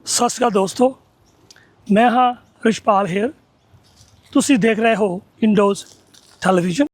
ਸਤਿ ਸ਼੍ਰੀ ਅਕਾਲ ਦੋਸਤੋ, ਮੈਂ ਹਾਂ ਰਿਸ਼ਪਾਲ ਹੇਅਰ। ਤੁਸੀਂ ਦੇਖ ਰਹੇ ਹੋ ਇੰਡੋਜ਼ ਟੈਲੀਵਿਜ਼ਨ।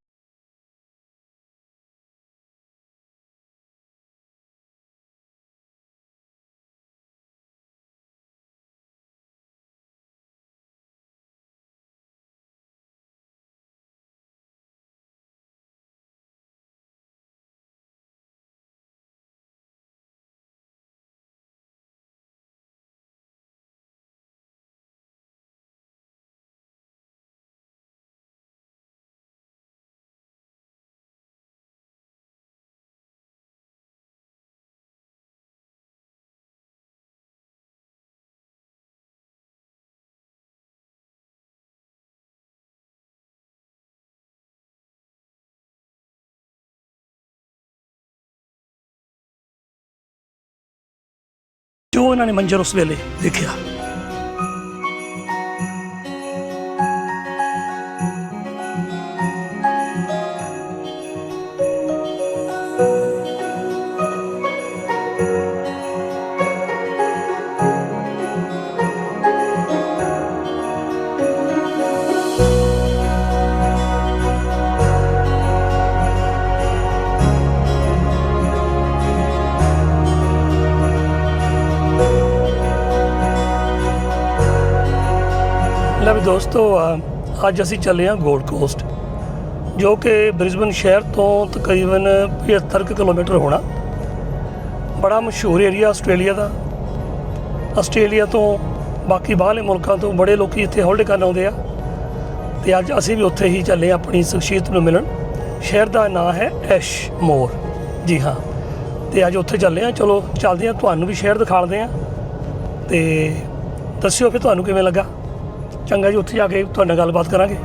ਜੋ ਇਹਨਾਂ ਨੇ ਮੰਜ਼ਰ ਉਸ ਵੇਲੇ ਦੇਖਿਆ। ਲੈ ਵੀ ਦੋਸਤੋ, ਅੱਜ ਅਸੀਂ ਚੱਲੇ ਹਾਂ ਗੋਲਡ ਕੋਸਟ, ਜੋ ਕਿ ਬ੍ਰਿਸਬਨ ਸ਼ਹਿਰ ਤੋਂ ਤਕਰੀਬਨ 75 ਕਿਲੋਮੀਟਰ ਹੋਣਾ। ਬੜਾ ਮਸ਼ਹੂਰ ਏਰੀਆ ਆਸਟ੍ਰੇਲੀਆ ਦਾ। ਆਸਟ੍ਰੇਲੀਆ ਤੋਂ ਬਾਕੀ ਬਾਹਰਲੇ ਮੁਲਕਾਂ ਤੋਂ ਬੜੇ ਲੋਕ ਇੱਥੇ ਹੋਲਡ ਕਰਨ ਆਉਂਦੇ ਆ, ਅਤੇ ਅੱਜ ਅਸੀਂ ਵੀ ਉੱਥੇ ਹੀ ਚੱਲੇ ਆਪਣੀ ਸ਼ਖਸੀਅਤ ਨੂੰ ਮਿਲਣ। ਸ਼ਹਿਰ ਦਾ ਨਾਂ ਹੈ ਐਸ਼ਮੋਰ, ਜੀ ਹਾਂ। ਅਤੇ ਅੱਜ ਉੱਥੇ ਚੱਲੇ ਹਾਂ। ਚਲੋ ਚੱਲਦੇ ਹਾਂ, ਤੁਹਾਨੂੰ ਵੀ ਸ਼ਹਿਰ ਦਿਖਾਉਂਦੇ ਹਾਂ ਅਤੇ ਦੱਸਿਓ ਫਿਰ ਤੁਹਾਨੂੰ ਕਿਵੇਂ ਲੱਗਾ। ਚੰਗਾ ਜੀ, ਉੱਥੇ ਜਾ ਕੇ ਤੁਹਾਡੇ ਨਾਲ ਗੱਲਬਾਤ ਕਰਾਂਗੇ।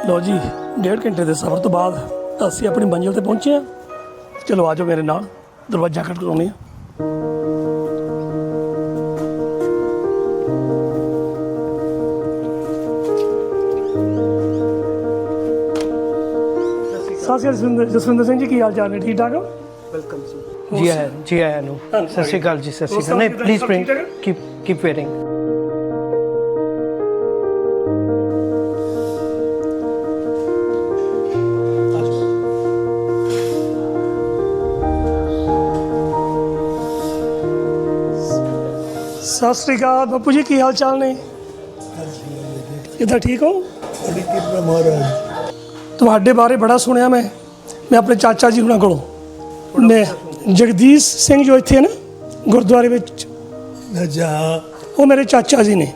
ਲਓ ਜੀ, 1.5 ਘੰਟੇ ਦੇ ਸਫ਼ਰ ਤੋਂ ਬਾਅਦ ਅਸੀਂ ਆਪਣੀ ਮੰਜ਼ਿਲ 'ਤੇ ਪਹੁੰਚੇ ਹਾਂ। ਚਲੋ ਆ ਜਾਓ ਮੇਰੇ ਨਾਲ, ਦਰਵਾਜ਼ਾ ਖੜਕਾਉਂਦੇ ਹਾਂ। ਸਤਿ ਸ਼੍ਰੀ ਅਕਾਲ ਜਸਵਿੰਦਰ ਸਿੰਘ ਜੀ, ਕੀ ਹਾਲ ਚਾਲ ਨੇ? ਠੀਕ ਠਾਕ ਹੋ? ਵੈਲਕਮ ਜੀ ਆਇਆਂ ਨੂੰ। ਸਤਿ ਸ਼੍ਰੀ ਅਕਾਲ ਜੀ। ਸਤਿ ਸ਼੍ਰੀ ਅਕਾਲ। ਨਹੀਂ, ਪਲੀਜ਼ ਬ੍ਰਿੰਗ, ਕੀਪ ਵੇਟਿੰਗ। ਸਤਿ ਸ਼੍ਰੀ ਅਕਾਲ ਬਾਪੂ ਜੀ, ਕੀ ਹਾਲ ਚਾਲ ਨੇ? ਕਿੱਦਾਂ, ਠੀਕ ਹੋ? ਬੜੀ ਕਿਰਪਾ ਮਹਾਰਾਜ। ਤੁਹਾਡੇ ਬਾਰੇ ਬੜਾ ਸੁਣਿਆ ਮੈਂ ਆਪਣੇ ਚਾਚਾ ਜੀ ਹੁਣਾਂ ਕੋਲੋਂ। ਮੈਂ ਜਗਦੀਸ਼ ਸਿੰਘ ਜੋ ਇੱਥੇ ਨਾ ਗੁਰਦੁਆਰੇ ਵਿੱਚ, ਅੱਛਾ, ਉਹ ਮੇਰੇ ਚਾਚਾ ਜੀ ਨੇ।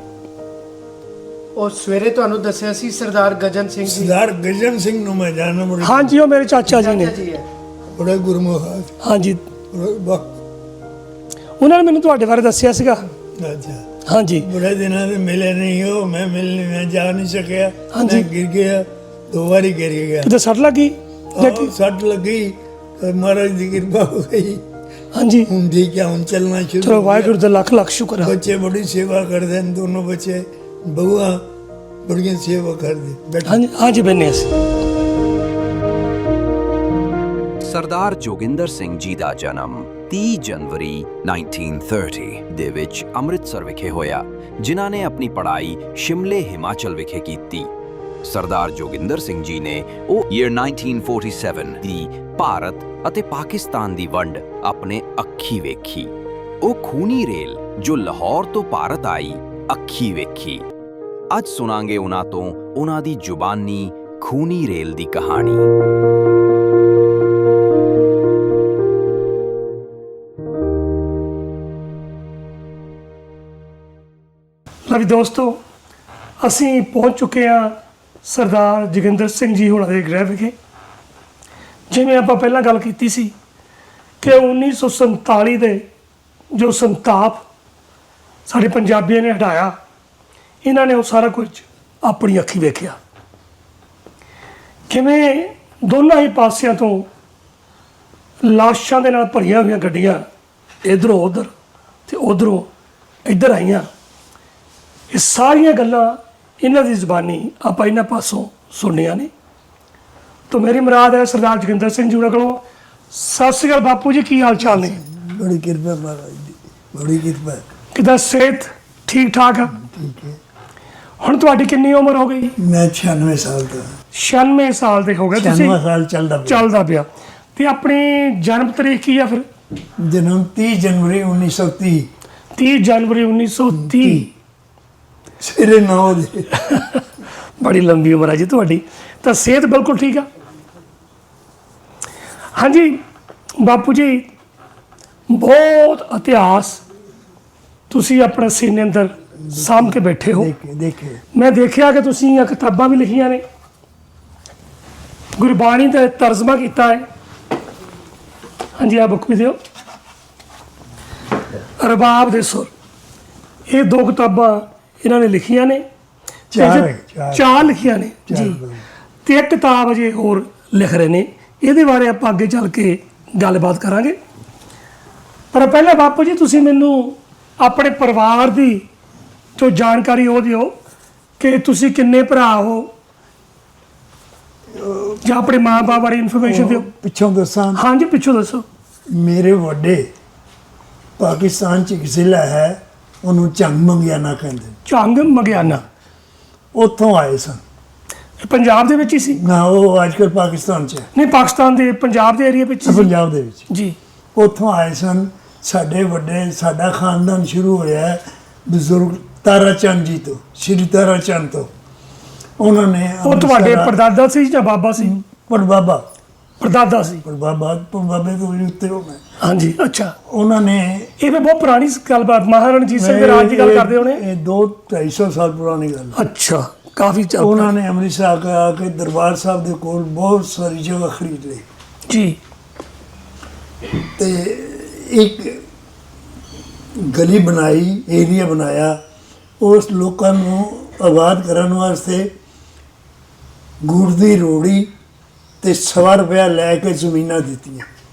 ਉਹ ਸਵੇਰੇ ਤੁਹਾਨੂੰ ਦੱਸਿਆ ਸੀ ਸਰਦਾਰ ਗਜਨ ਸਿੰਘ ਜੀ। ਸਰਦਾਰ ਗਜਨ ਸਿੰਘ ਨੂੰ ਮੈਂ ਜਾਣਦਾ ਬੜੇ। ਹਾਂਜੀ, ਉਹ ਮੇਰੇ ਚਾਚਾ ਜੀ ਨੇ। ਬੜੇ ਗੁਰਮੁਖ। ਹਾਂਜੀ, ਵਕਤ ਉਹਨਾਂ ਨੇ ਮੈਨੂੰ ਤੁਹਾਡੇ ਬਾਰੇ ਦੱਸਿਆ ਸੀਗਾ। ਅੱਛਾ, ਹਾਂਜੀ, ਬੜੇ ਦਿਨਾਂ ਦੇ ਮਿਲੇ ਨਹੀਂ ਹੋ। ਮੈਂ ਜਾ ਨਹੀਂ ਸਕਿਆ। ਹਾਂਜੀ। ਮੈਂ ਗਿਰ ਗਿਆ, 2 ਵਾਰੀ ਗਿਰ ਗਿਆ। ਕਿਤੇ ਸੱਟ ਲੱਗੀ? ਸੱਟ ਲੱਗੀ, ਮਹਾਰਾਜ ਦੀ ਕਿਰਪਾ ਹੋ ਗਈ। ਹਾਂਜੀ, ਹੁਣ ਠੀਕ ਹੈ, ਹੁਣ ਚੱਲਣਾ ਸ਼ੁਰੂ ਚਲੋ ਹੋ ਗਿਆ। ਵਾਹਿਗੁਰੂ ਦਾ ਲੱਖ ਲੱਖ ਸ਼ੁਕਰ ਹੈ। ਬੱਚੇ ਬੜੀ ਸੇਵਾ ਕਰਦੇ ਹਨ, ਦੋਨੋਂ ਬੱਚੇ ਬਹੂਆਂ ਬੜੀਆਂ ਸੇਵਾ ਕਰਦੇ। ਬੈਠੋ। ਹਾਂਜੀ ਹਾਂਜੀ, ਬੈਨੇ ਅਸੀਂ। ਸਰਦਾਰ ਜੋਗਿੰਦਰ ਸਿੰਘ ਜੀ ਦਾ ਜਨਮ 30 ਜਨਵਰੀ 1930 ਦੇ ਵਿੱਚ ਅੰਮ੍ਰਿਤਸਰ ਵਿਖੇ ਹੋਇਆ, ਜਿਨ੍ਹਾਂ ਨੇ ਆਪਣੀ ਪੜ੍ਹਾਈ ਸ਼ਿਮਲੇ ਹਿਮਾਚਲ ਵਿਖੇ ਕੀਤੀ। ਸਰਦਾਰ ਜੋਗਿੰਦਰ ਸਿੰਘ ਜੀ ਨੇ ਉਹ 1947 ਦੀ ਭਾਰਤ ਅਤੇ ਪਾਕਿਸਤਾਨ ਦੀ ਵੰਡ ਆਪਣੇ ਅੱਖੀ ਵੇਖੀ। ਉਹ ਖੂਨੀ ਰੇਲ ਜੋ ਲਾਹੌਰ ਤੋਂ ਭਾਰਤ ਆਈ ਅੱਖੀ ਵੇਖੀ। ਅੱਜ ਸੁਣਾਂਗੇ ਉਹਨਾਂ ਤੋਂ ਉਹਨਾਂ ਦੀ ਜ਼ੁਬਾਨੀ ਖੂਨੀ ਰੇਲ ਦੀ ਕਹਾਣੀ। ਲਓ ਦੋਸਤੋ, ਅਸੀਂ ਪਹੁੰਚ ਚੁੱਕੇ ਹਾਂ ਸਰਦਾਰ ਜੋਗਿੰਦਰ ਸਿੰਘ ਜੀ ਹੋਣਾ ਦੇ ਗ੍ਰਹਿ ਵਿਖੇ, ਜਿਵੇਂ ਆਪਾਂ ਪਹਿਲਾਂ ਗੱਲ ਕੀਤੀ ਸੀ ਕਿ 1947 ਦੇ ਜੋ ਸੰਤਾਪ ਸਾਡੇ ਪੰਜਾਬੀਆਂ ਨੇ ਹਟਾਇਆ, ਇਹਨਾਂ ਨੇ ਉਹ ਸਾਰਾ ਕੁਝ ਆਪਣੀ ਅੱਖੀ ਵੇਖਿਆ, ਕਿਵੇਂ ਦੋਨਾਂ ਹੀ ਪਾਸਿਆਂ ਤੋਂ ਲਾਸ਼ਾਂ ਦੇ ਨਾਲ ਭਰੀਆਂ ਹੋਈਆਂ ਗੱਡੀਆਂ ਇੱਧਰੋਂ ਉੱਧਰ ਤੇ ਉੱਧਰੋਂ ਇੱਧਰ ਆਈਆਂ। ਇਹ ਸਾਰੀਆਂ ਗੱਲਾਂ ਇਹਨਾਂ ਦੀ ਜ਼ੁਬਾਨੀ ਆਪਾਂ ਇਹਨਾਂ ਪਾਸੋਂ ਸੁਣੀਆਂ ਨੇ। ਤਾਂ ਮੇਰੀ ਮੁਰਾਦ ਹੈ ਸਰਦਾਰ ਜੋਗਿੰਦਰ ਸਿੰਘ ਜੀ ਉਹਨਾਂ ਕੋਲੋਂ। ਸਤਿ ਸ਼੍ਰੀ ਅਕਾਲ ਬਾਪੂ ਜੀ, ਕੀ ਹਾਲ ਚਾਲ ਨੇ? बड़ी कृपा महाराज जी, बड़ी कृपा। ਕਿੱਦਾਂ ਸਿਹਤ ਠੀਕ ਠਾਕ ਆ? ठीक है। ਹੁਣ ਤੁਹਾਡੀ ਕਿੰਨੀ ਉਮਰ ਹੋ ਗਈ? मैं 96 साल का, 96 ਸਾਲ ਦੇ ਹੋ ਗਏ ਤੁਸੀਂ? 96 साल चलता पिया। ਚੱਲਦਾ ਪਿਆ। ਤੇ ਆਪਣੀ ਜਨਮ ਤਰੀਕ ਕੀ ਆ ਫਿਰ? जन्म 30 जनवरी 1930, 30 ਜਨਵਰੀ 1930। सवेरे 9 बजे। ਬੜੀ ਲੰਬੀ ਉਮਰ ਹੈ ਜੀ ਤੁਹਾਡੀ। ਤਾਂ ਸਿਹਤ ਬਿਲਕੁਲ ਠੀਕ ਆ? ਹਾਂਜੀ ਬਾਪੂ ਜੀ, ਬਹੁਤ ਇਤਿਹਾਸ ਤੁਸੀਂ ਆਪਣੇ ਸੀਨੇ ਅੰਦਰ ਸਾਂਭ ਕੇ ਬੈਠੇ ਹੋ। देखे देखे ਮੈਂ ਦੇਖਿਆ ਕਿ ਤੁਸੀਂ ਇਹ ਕਿਤਾਬਾਂ ਵੀ ਲਿਖੀਆਂ ਨੇ, ਗੁਰਬਾਣੀ ਦਾ ਤਰਜਮਾ ਕੀਤਾ ਹੈ। ਹਾਂਜੀ ਆ ਬੁੱਕ ਵੀ ਦਿਓ, ਰਬਾਬ ਦੇ ਸੁਰ। ਇਹ 2 ਕਿਤਾਬਾਂ ਇਹਨਾਂ ਨੇ ਲਿਖੀਆਂ ਨੇ। ਤੇ ਚਾਰ ਜੇ- ਹੈ, ਚਾਰ। 4 ਲਿਖੀਆਂ ਨੇ चार ਜੀ। बजे। ਤੇ ਇੱਕ ਕਿਤਾਬ ਅਜੇ ਹੋਰ ਲਿਖ ਰਹੇ ਨੇ, ਇਹਦੇ ਬਾਰੇ ਆਪਾਂ ਅੱਗੇ ਚੱਲ ਕੇ ਗੱਲਬਾਤ ਕਰਾਂਗੇ। ਪਰ ਪਹਿਲਾਂ ਬਾਪੂ ਜੀ ਤੁਸੀਂ ਮੈਨੂੰ ਆਪਣੇ ਪਰਿਵਾਰ ਦੀ ਜੋ ਜਾਣਕਾਰੀ ਉਹ ਦਿਓ ਕਿ ਤੁਸੀਂ ਕਿੰਨੇ ਭਰਾ ਹੋ, ਜਾਂ ਆਪਣੇ ਮਾਂ-ਬਾਪ ਬਾਰੇ ਇਨਫੋਰਮੇਸ਼ਨ ਦਿਓ। पिछों दसा, ਹਾਂਜੀ ਪਿੱਛੋਂ ਦੱਸੋ। मेरे वड्डे पाकिस्तान च एक जिला है, ਉਹਨੂੰ ਝੰਗ ਮੰਗਿਆਣਾ ਕਹਿੰਦੇ, ਝੰਗ ਮਗਿਆਨਾ ਉੱਥੋਂ ਆਏ ਸਨ। ਇਹ ਪੰਜਾਬ ਦੇ ਵਿੱਚ ਹੀ ਸੀ? ਨਾ ਉਹ ਅੱਜਕੱਲ ਪਾਕਿਸਤਾਨ ਚ ਹੈ, ਨਹੀਂ, ਪਾਕਿਸਤਾਨ ਦੇ ਪੰਜਾਬ ਦੇ ਏਰੀਆ ਵਿੱਚ ਹੀ ਸੀ? ਪੰਜਾਬ ਦੇ ਵਿੱਚ। ਜੀ। ਉੱਥੋਂ ਆਏ ਸਨ ਸਾਡੇ ਵੱਡੇ। ਸਾਡਾ ਖਾਨਦਾਨ ਸ਼ੁਰੂ ਹੋਇਆ ਹੈ ਬਜ਼ੁਰਗ ਤਾਰਾ ਚੰਦ ਜੀ ਤੋਂ, ਸ਼੍ਰੀ ਤਾਰਾ ਚੰਦ ਤੋਂ। ਉਹਨਾਂ ਨੇ ਉਹ ਤੁਹਾਡੇ ਪੜਦਾਦਾ ਸੀ ਜਾਂ ਬਾਬਾ ਸੀ? ਪੜਬਾਬਾ, ਪੜਦਾਦਾ ਸੀ। ਪੜਬਾਬੇ ਤੋਂ ਵੀ ਉੱਤੇ ਹੋਣਾ। ਹਾਂਜੀ ਅੱਛਾ। ਉਹਨਾਂ ਨੇ ਇਹ ਵੀ ਬਹੁਤ ਪੁਰਾਣੀ ਗੱਲਬਾਤ, ਮਹਾਰਾਣਾ ਰਣਜੀਤ ਸਿੰਘ ਦੇ ਰਾਜ ਦੀ ਗੱਲ ਕਰਦੇ ਹੋਣੇ। ਇਹ 200-250 ਸਾਲ ਪੁਰਾਣੀ ਗੱਲ ਹੈ। ਅੱਛਾ, ਕਾਫੀ ਚੱਲ ਉਹਨਾਂ ਨੇ ਅੰਮ੍ਰਿਤਸਰ ਆ ਕੇ ਦਰਬਾਰ ਸਾਹਿਬ ਦੇ ਕੋਲ ਬਹੁਤ ਸਾਰੀ ਜਗ੍ਹਾ ਖਰੀਦ ਲਈ ਜੀ। ਤੇ ਇੱਕ ਗਲੀ ਬਣਾਈ, ਏਰੀਆ ਬਣਾਇਆ। ਉਸ ਲੋਕਾਂ ਨੂੰ ਆਬਾਦ ਕਰਨ ਵਾਸਤੇ ਗੁੜ ਦੀ ਰੋੜੀ ਤੇ 100 ਰੁਪਇਆ ਲੈ ਕੇ ਜ਼ਮੀਨਾਂ ਦਿੱਤੀਆਂ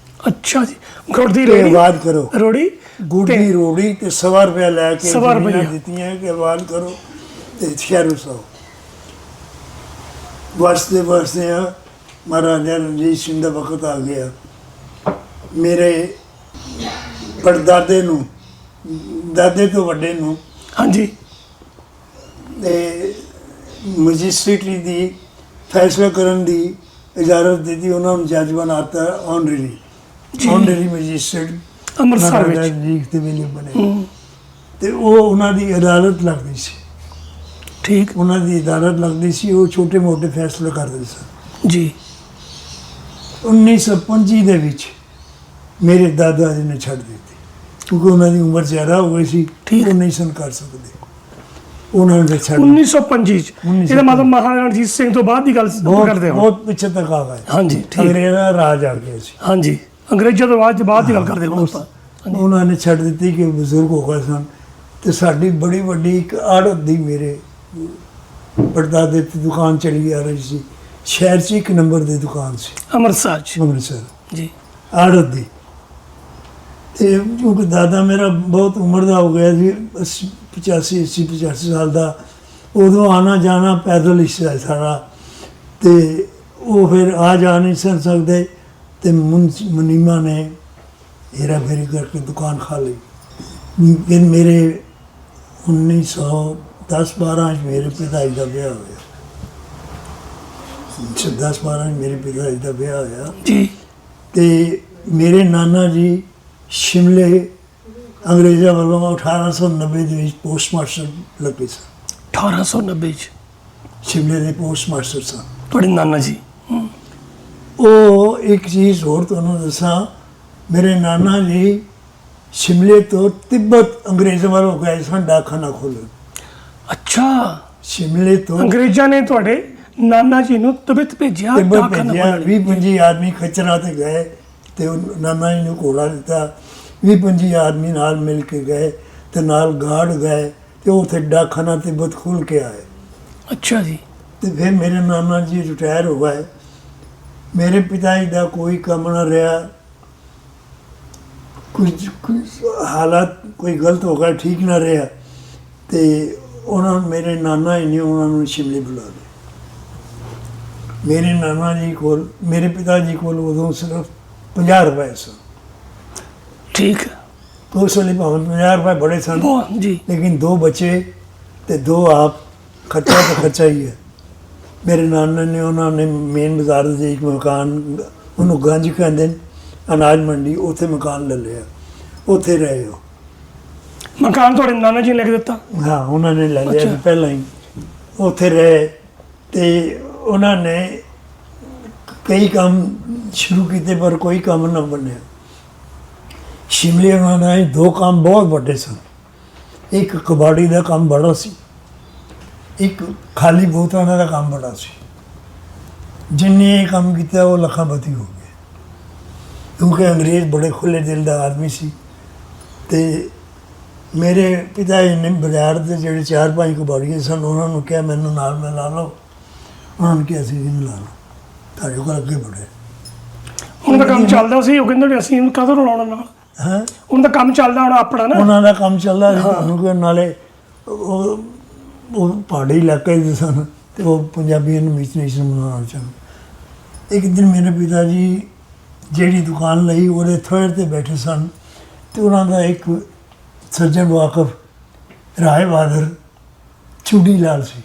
ਅੱਛਾ ਜੀ। ਗੁੜ ਦੀ ਕਿ ਰੋੜੀ, ਆਬਾਦ ਕਰੋ। ਰੋੜੀ ਗੁੜ ਤੇ- ਦੀ ਰੋੜੀ ਤੇ 100 ਰੁਪਇਆ ਲੈ ਕੇ 100 ਜ਼ਮੀਨਾਂ ਰੁਪਇਆ। ਦਿੱਤੀਆਂ ਕਿ ਆਬਾਦ ਕਰੋ ਤੇ ਸ਼ਹਿਰੋਂ ਸੋ ਵਸਦੇ ਆ। ਮਹਾਰਾਜਾ ਰਣਜੀਤ ਸਿੰਘ ਦਾ ਵਕਤ ਆ ਗਿਆ। ਮੇਰੇ ਪੜਦਾਦੇ ਨੂੰ, ਦਾਦੇ ਤੋਂ ਵੱਡੇ ਨੂੰ, ਹਾਂਜੀ ਤੇ ਮੈਜਿਸਟ੍ਰੇਟਰੀ ਦੀ ਫੈਸਲਾ ਕਰਨ ਦੀ ਇਜਾਜ਼ਤ ਦਿੱਤੀ। ਉਹਨਾਂ ਨੂੰ ਜੱਜ ਬਣਾਤਾ, ਆਨਰੇਰੀ ਮੈਜਿਸਟ੍ਰੇਟ ਅੰਮ੍ਰਿਤਸਰ ਵਿੱਚ। ਰਣਜੀਤ ਦੇ ਵੇਲੇ ਬਣੇ। ਤੇ ਉਹ ਉਹਨਾਂ ਦੀ ਅਦਾਲਤ ਲੱਗਦੀ ਸੀ। ਠੀਕ ਉਹਨਾਂ ਦੀ ਅਦਾਲਤ ਲੱਗਦੀ ਸੀ, ਉਹ ਛੋਟੇ ਮੋਟੇ ਫੈਸਲੇ ਕਰਦੇ ਸਨ। ਜੀ। 1925 ਦੇ ਵਿੱਚ ਮੇਰੇ ਦਾਦਾ ਜੀ ਨੇ ਛੱਡ ਦਿੱਤੀ ਕਿਉਂਕਿ ਉਹਨਾਂ ਦੀ ਉਮਰ ਜ਼ਿਆਦਾ ਹੋ ਗਈ ਸੀ। ਠੀਕ। ਉਹ ਨਹੀਂ ਸਨ ਕਰ ਸਕਦੇ, ਉਹਨਾਂ ਨੇ ਛੱਡ ਦਿੱਤੀ। 1925 ਚ? ਇਹਦਾ ਮਤਲਬ ਮਹਾਰਾਣਾ ਰਣਜੀਤ ਸਿੰਘ ਤੋਂ ਬਾਅਦ ਦੀ ਗੱਲ ਕਰਦੇ ਹੋ? ਬਹੁਤ ਪਿੱਛੇ ਤੱਕ ਆ ਗਏ। ਹਾਂਜੀ ਠੀਕ। ਅੰਗਰੇਜ਼ਾਂ ਦਾ ਰਾਜ ਆ ਗਿਆ ਸੀ। ਹਾਂਜੀ, ਅੰਗਰੇਜ਼ਾਂ ਤੋਂ ਬਾਅਦ ਦੀ ਗੱਲ ਕਰਦੇ ਹੋ ਆਪਾਂ। ਉਹਨਾਂ ਨੇ ਛੱਡ ਦਿੱਤੀ ਕਿ ਬਜ਼ੁਰਗ ਹੋ ਗਏ ਸਨ। ਤੇ ਸਾਡੀ ਬੜੀ ਵੱਡੀ ਇੱਕ ਆੜਤ ਦੀ ਮੇਰੇ ਪੜਦਾਦੇ ਦੀ ਦੁਕਾਨ ਚਲੀ ਆ ਰਹੀ ਸੀ। ਸ਼ਹਿਰ 'ਚ 1 ਨੰਬਰ ਦੀ ਦੁਕਾਨ ਸੀ ਅੰਮ੍ਰਿਤਸਰ ਚ? ਅੰਮ੍ਰਿਤਸਰ ਜੀ। ਆੜਤ ਦੀ। ਤੇ ਕਿਉਂਕਿ ਦਾਦਾ ਮੇਰਾ ਬਹੁਤ ਉਮਰ ਦਾ ਹੋ ਗਿਆ ਸੀ, 85 ਸਾਲ ਦਾ। ਉਦੋਂ ਆਣਾ ਜਾਣਾ ਪੈਦਲ ਹੀ ਸੀ ਸਾਰਾ। ਤੇ ਉਹ ਫਿਰ ਆ ਜਾ ਨਹੀਂ ਸਨ ਸਕਦੇ। ਤੇ ਮੁਨੀਮਾ ਨੇ ਹੇਰਾ ਫੇਰੀ ਕਰਕੇ ਦੁਕਾਨ ਖਾ ਲਈ। ਫਿਰ ਮੇਰੇ 1910-12 ਚ ਮੇਰੇ ਪਿਤਾ ਜੀ ਦਾ ਵਿਆਹ ਹੋਇਆ। 10-12 ਮੇਰੇ ਪਿਤਾ ਜੀ ਦਾ ਵਿਆਹ ਹੋਇਆ। ਜੀ। ਤੇ ਮੇਰੇ ਨਾਨਾ ਜੀ ਸ਼ਿਮਲੇ ਅੰਗਰੇਜ਼ਾਂ ਵੱਲੋਂ 1890 ਦੇ ਵਿੱਚ ਪੋਸਟ ਮਾਸਟਰ ਲੱਗੇ ਸਨ। 1890 ਚ ਸ਼ਿਮਲੇ ਦੇ ਪੋਸਟ ਮਾਸਟਰ ਸਨ ਤੁਹਾਡੇ ਨਾਨਾ ਜੀ? ਉਹ ਇੱਕ ਚੀਜ਼ ਹੋਰ ਤੁਹਾਨੂੰ ਦੱਸਾਂ, ਮੇਰੇ ਨਾਨਾ ਜੀ ਸ਼ਿਮਲੇ ਤੋਂ ਤਿੱਬਤ ਅੰਗਰੇਜ਼ਾਂ ਵੱਲੋਂ ਗਏ ਸਨ ਡਾਕਖਾਨਾ ਖੋਲ੍ਹਣ। ਅੱਛਾ, ਸ਼ਿਮਲੇ ਤੋਂ ਅੰਗਰੇਜ਼ਾਂ ਨੇ ਤੁਹਾਡੇ ਨਾਨਾ ਜੀ ਨੂੰ ਤਬੀਅਤ ਭੇਜਿਆ ਤੇ ਮੈਂ ਡਾਕਖਾਨਾ ਭੇਜਿਆ ਖੋਲ੍ਹਣ ਲਈ। 20-25 ਆਦਮੀ ਖੱਚਰਾਂ ਤੇ ਗਏ ਤੇ ਉਹ ਨਾਨਾ ਜੀ ਨੂੰ ਘੋੜਾ ਦਿੱਤਾ। 20-25 ਆਦਮੀ ਨਾਲ ਮਿਲ ਕੇ ਗਏ ਤੇ ਨਾਲ ਗਾਰਡ ਗਏ ਤੇ ਉੱਥੇ ਡਾਕਖਾਨਾ ਤਿੱਬਤ ਖੋਲ੍ਹ ਕੇ ਆਏ। ਅੱਛਾ ਜੀ। ਤੇ ਫਿਰ ਮੇਰੇ ਨਾਨਾ ਜੀ ਰਿਟਾਇਰ ਹੋ ਗਏ। ਮੇਰੇ ਪਿਤਾ ਜੀ ਦਾ ਕੋਈ ਕੰਮ ਨਾ ਰਿਹਾ, ਕੁਝ ਹਾਲਾਤ ਕੋਈ ਗਲਤ ਹੋ ਗਿਆ, ਠੀਕ ਨਾ ਰਿਹਾ ਤੇ ਉਹਨਾਂ ਮੇਰੇ ਨਾਨਾ ਜੀ ਨੇ ਉਹਨਾਂ ਨੂੰ ਸ਼ਿਮਲੇ ਬੁਲਾ ਲਿਆ। ਮੇਰੇ ਨਾਨਾ ਜੀ ਕੋਲ, ਮੇਰੇ ਪਿਤਾ ਜੀ ਕੋਲ ਉਦੋਂ ਸਿਰਫ 50 ਰੁਪਏ ਸਨ। ਠੀਕ। ਉਸ ਵੇਲੇ ਭਾਵੇਂ 50 ਰੁਪਏ ਬੜੇ ਸਨ, ਬਹੁਤ ਜੀ। ਲੇਕਿਨ 2 ਬੱਚੇ ਤੇ 2 ਆਪ, ਖਰਚਾ ਤਾਂ ਖਰਚਾ ਹੀ ਹੈ। ਮੇਰੇ ਨਾਨਾ ਨੇ, ਉਹਨਾਂ ਨੇ ਮੇਨ ਬਾਜ਼ਾਰ ਦੇ ਇੱਕ ਮਕਾਨ, ਉਹਨੂੰ ਗੰਜ ਕਹਿੰਦੇ ਨੇ, ਅਨਾਜ ਮੰਡੀ, ਉੱਥੇ ਮਕਾਨ ਲੈ ਲਿਆ। ਉੱਥੇ ਰਹੇ ਹੋ। ਮਕਾਨ ਤੁਹਾਡੇ ਨਾਨਾ ਜੀ ਨੇ ਲਿਖ ਦਿੱਤਾ? ਹਾਂ, ਉਹਨਾਂ ਨੇ ਲੈ ਲਿਆ ਸੀ ਅੱਛਾ। ਪਹਿਲਾਂ ਹੀ। ਉੱਥੇ ਰਹੇ ਤੇ ਉਹਨਾਂ ਨੇ ਕਈ ਕੰਮ ਸ਼ੁਰੂ ਕੀਤੇ ਪਰ ਕੋਈ ਕੰਮ ਨਾ ਬਣਿਆ। ਸ਼ਿਮਲੇ ਉਹਨਾਂ ਨੇ 2 ਕੰਮ ਬਹੁਤ ਵੱਡੇ ਸਨ। ਇੱਕ ਕਬਾੜੀ ਦਾ ਕੰਮ ਬੜਾ ਸੀ, ਇੱਕ ਖਾਲੀ ਬੋਤਲਾਂ ਦਾ ਕੰਮ ਬੜਾ ਸੀ। ਜਿੰਨੇ ਇਹ ਕੰਮ ਕੀਤਾ ਉਹ ਲੱਖਾਂਪਤੀ ਹੋ ਗਏ, ਕਿਉਂਕਿ ਅੰਗਰੇਜ਼ ਬੜੇ ਖੁੱਲੇ ਦਿਲ ਦਾ ਆਦਮੀ ਸੀ। ਤੇ ਮੇਰੇ ਪਿਤਾ ਜੀ ਨੇ ਬਾਜ਼ਾਰ ਦੇ ਜਿਹੜੇ 4-5 ਕਬਾੜੀਏ ਸਨ, ਉਹਨਾਂ ਨੂੰ ਕਿਹਾ ਮੈਨੂੰ ਨਾਲ ਮਿਲਾ ਲਓ। ਉਹਨਾਂ ਨੇ ਕਿਹਾ ਸੀ ਜੀ ਮਿਲਾ ਲਓ, ਤੁਹਾਡੇ ਕੋਲ ਅੱਗੇ ਬੜੇ। ਹੁਣ ਦਾ ਕੰਮ ਚੱਲਦਾ ਸੀ, ਉਹ ਕਹਿੰਦੇ ਵੀ ਅਸੀਂ ਇਹਨੂੰ ਕਦੋਂ ਰਲਾਉਣਾ ਨਾਲ। ਹਾਂ, ਹੁਣ ਦਾ ਕੰਮ ਚੱਲਦਾ ਹੋਣਾ ਆਪਣਾ ਨਾ। ਉਹਨਾਂ ਦਾ ਕੰਮ ਚੱਲਦਾ ਸੀ। ਤੁਹਾਨੂੰ ਕਿ ਨਾਲੇ ਉਹ ਪਹਾੜੀ ਇਲਾਕੇ ਦੇ ਸਨ ਤੇ ਉਹ ਪੰਜਾਬੀਆਂ ਨੂੰ ਵਿੱਚ ਨੇਸ਼ਨ ਬਣਾਉਣਾ ਚਾਹੁੰਦੇ। ਇੱਕ ਦਿਨ ਮੇਰੇ ਪਿਤਾ ਜੀ ਜਿਹੜੀ ਦੁਕਾਨ ਲਈ ਉਹਦੇ ਥੋੜ੍ਹੇ ਤੇ ਬੈਠੇ ਸਨ ਤੇ ਉਹਨਾਂ ਦਾ ਇੱਕ ਸੱਜਣ ਵਾਕਫ ਰਾਏ ਬਹਾਦਰ ਚੂਨੀ ਲਾਲ ਸੀ।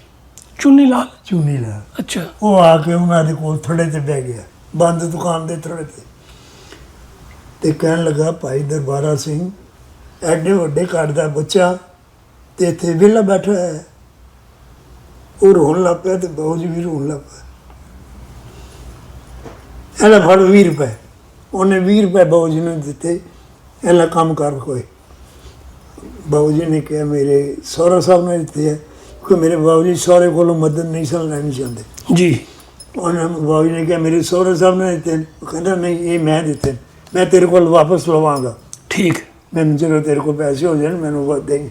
ਚੁੰਨੀ ਲਾਲ? ਚੂਨੀ ਲਾਲ। ਅੱਛਾ। ਉਹ ਆ ਕੇ ਉਹਨਾਂ ਦੇ ਕੋਲ ਥੜੇ ਤੇ ਬਹਿ ਗਿਆ, ਬੰਦ ਦੁਕਾਨ ਦੇ ਥੜੇ ਤੇ ਕਹਿਣ ਲੱਗਾ, ਭਾਈ ਦਰਬਾਰਾ ਸਿੰਘ ਐਡੇ ਵੱਡੇ ਘਰ ਦਾ ਬੱਚਾ ਤੇ ਇੱਥੇ ਵਿਹਲਾ ਬੈਠਾ ਹੈ। ਉਹ ਰੋਣ ਲੱਗ ਪਿਆ ਤੇ ਬਾਊ ਜੀ ਵੀ ਰੋਣ ਲੱਗ ਪਿਆ। ਇਹਦਾ ਫੜ 20 ਰੁਪਏ। ਉਹਨੇ 20 ਰੁਪਏ ਬਾਊ ਜੀ ਨੂੰ ਦਿੱਤੇ, ਇਹਦਾ ਕੰਮ ਕਰ ਕੋਈ। ਬਾਊ ਜੀ ਨੇ ਕਿਹਾ ਮੇਰੇ ਸਹੁਰਾ ਸਾਹਿਬ ਨੇ ਦਿੱਤੇ ਹੈ, ਕਿ ਮੇਰੇ ਬਾਊ ਜੀ ਸਹੁਰੇ ਕੋਲੋਂ ਮਦਦ ਨਹੀਂ ਸਨ ਲੈਣੀ ਚਾਹੁੰਦੇ ਜੀ। ਉਹਨਾਂ ਬਾਊ ਜੀ ਨੇ ਕਿਹਾ ਮੇਰੇ ਸਹੁਰੇ ਸਾਹਿਬ ਨੇ ਦਿੱਤੇ। ਉਹ ਕਹਿੰਦਾ ਨਹੀਂ, ਇਹ ਮੈਂ ਦਿੱਤੇ, ਮੈਂ ਤੇਰੇ ਕੋਲ ਵਾਪਸ ਲਵਾਂਗਾ। ਠੀਕ। ਮੈਨੂੰ ਜਦੋਂ ਤੇਰੇ ਕੋਲ ਪੈਸੇ ਹੋ ਜਾਣ ਮੈਨੂੰ ਉਹ ਦੇ।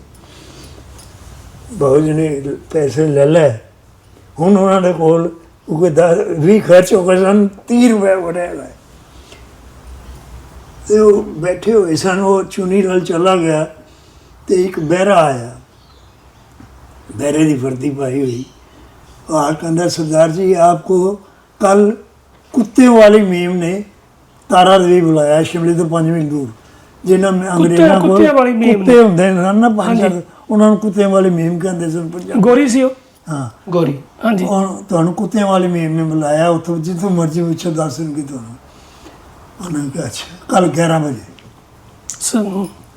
ਬਾਊ ਜੀ ਨੇ ਪੈਸੇ ਲੈ ਲਏ। ਹੁਣ ਉਹਨਾਂ ਦੇ ਕੋਲ ਉਹ 20 ਖਰਚ ਹੋ ਗਏ ਸਨ, 30 ਰੁਪਏ ਹੋ ਰਹੇ ਗਏ ਤੇ ਉਹ ਬੈਠੇ ਹੋਏ ਸਨ। ਉਹ ਚੁੰਨੀ ਨਾਲ ਚਲਾ ਗਿਆ ਤੇ ਇੱਕ ਬਹਿਰਾ ਆਇਆ, बहरे की वर्दी पाई हुई। और कहता सरदार जी आपको कल कुत्ते वाली मीम ने तारा देवी बुलाया शिमले तो 5 मील दूर, जिन्होंने अंग्रेजों को कुत्ते होंगे ना 5 उन्होंने कुत्ते वाली मीम कहते सन। गोरी सी हाँ गोरी। हाँ जी। तो कुत्ते वाली मीम ने बुलाया, उतो जितों मर्जी पूछो दस देंगे तुहानू। उन्होंने कहा अच्छा कल 11 बजे।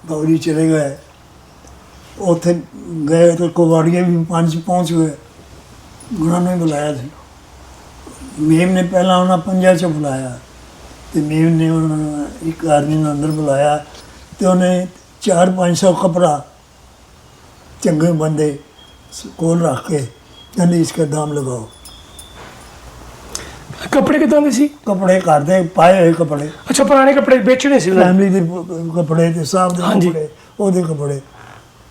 बाबू जी चले गए, ਉੱਥੇ ਗਏ ਤਾਂ ਕਵਾੜੀਏ ਵੀ 5 ਪਹੁੰਚ ਗਏ। ਉਹਨਾਂ ਨੇ ਬੁਲਾਇਆ ਸੀ। ਮੇਮ ਨੇ ਪਹਿਲਾਂ ਉਹਨਾਂ 5 'ਚ ਬੁਲਾਇਆ ਤੇ ਮੇਮ ਨੇ ਉਹਨਾਂ ਇੱਕ ਆਦਮੀ ਨੂੰ ਅੰਦਰ ਬੁਲਾਇਆ ਤੇ ਉਹਨੇ 400-500 ਕਪੜਾ ਚੰਗੇ ਬੰਦੇ ਕੋਲ ਰੱਖ ਕੇ ਕਹਿੰਦੇ ਇਸका दाम लगाओ। ਕੱਪੜੇ ਕਿਦਾਂ ਦੇ ਸੀ? ਕੱਪੜੇ ਘਰ ਦੇ ਪਾਏ ਹੋਏ ਕੱਪੜੇ। ਅੱਛਾ, ਪੁਰਾਣੇ ਕੱਪੜੇ ਵੇਚਣੇ ਸੀ? ਫੈਮਿਲੀ ਦੇ ਕੱਪੜੇ ਤੇ ਸਾਹਿਬ ਦੇ ਕੱਪੜੇ, ਉਹਦੇ ਕੱਪੜੇ।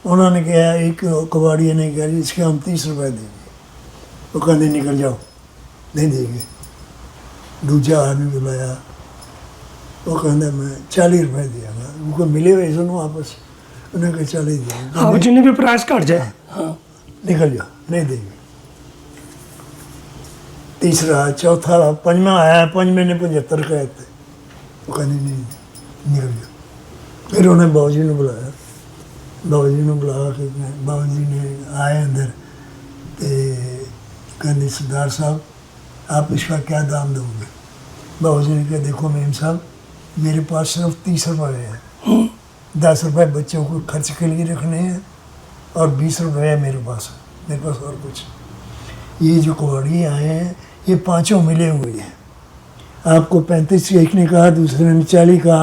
उन्होंने कहा, एक कबाड़िया ने कहा जी इसके हम 30 रुपए देंगे। वो कहते निकल जाओ, नहीं देंगे। दूजा आदमी बुलाया, वो कहता मैं 40 रुपए देंगा। उनको मिले हुए सुनो वापस, उन्हें कहा 40 देंगे। हाँ, जिन्हें भी प्राइस घट जाए। हाँ, निकल जाओ, नहीं देंगे। तीसरा, चौथा, 5वां आया, 5वें ने 75 कहे थे। वो कहते नहीं निकल जाओ। फिर उन्हें बाबू जी ने बुलाया। बाबू जी ने बुला के बाबू जी ने आए अंदर तो कहते सरदार साहब आप इसका क्या दाम दोगे? बाबू जी ने कहा देखो मेम साहब मेरे पास सिर्फ 30 रुपये है, 10 रुपये बच्चों को खर्च के लिए रखने हैं और 20 रुपये है मेरे पास और कुछ। ये जो कबाड़ी आए हैं ये 5 मिले हुए हैं। आपको 35 एक ने कहा, दूसरे ने 40 कहा,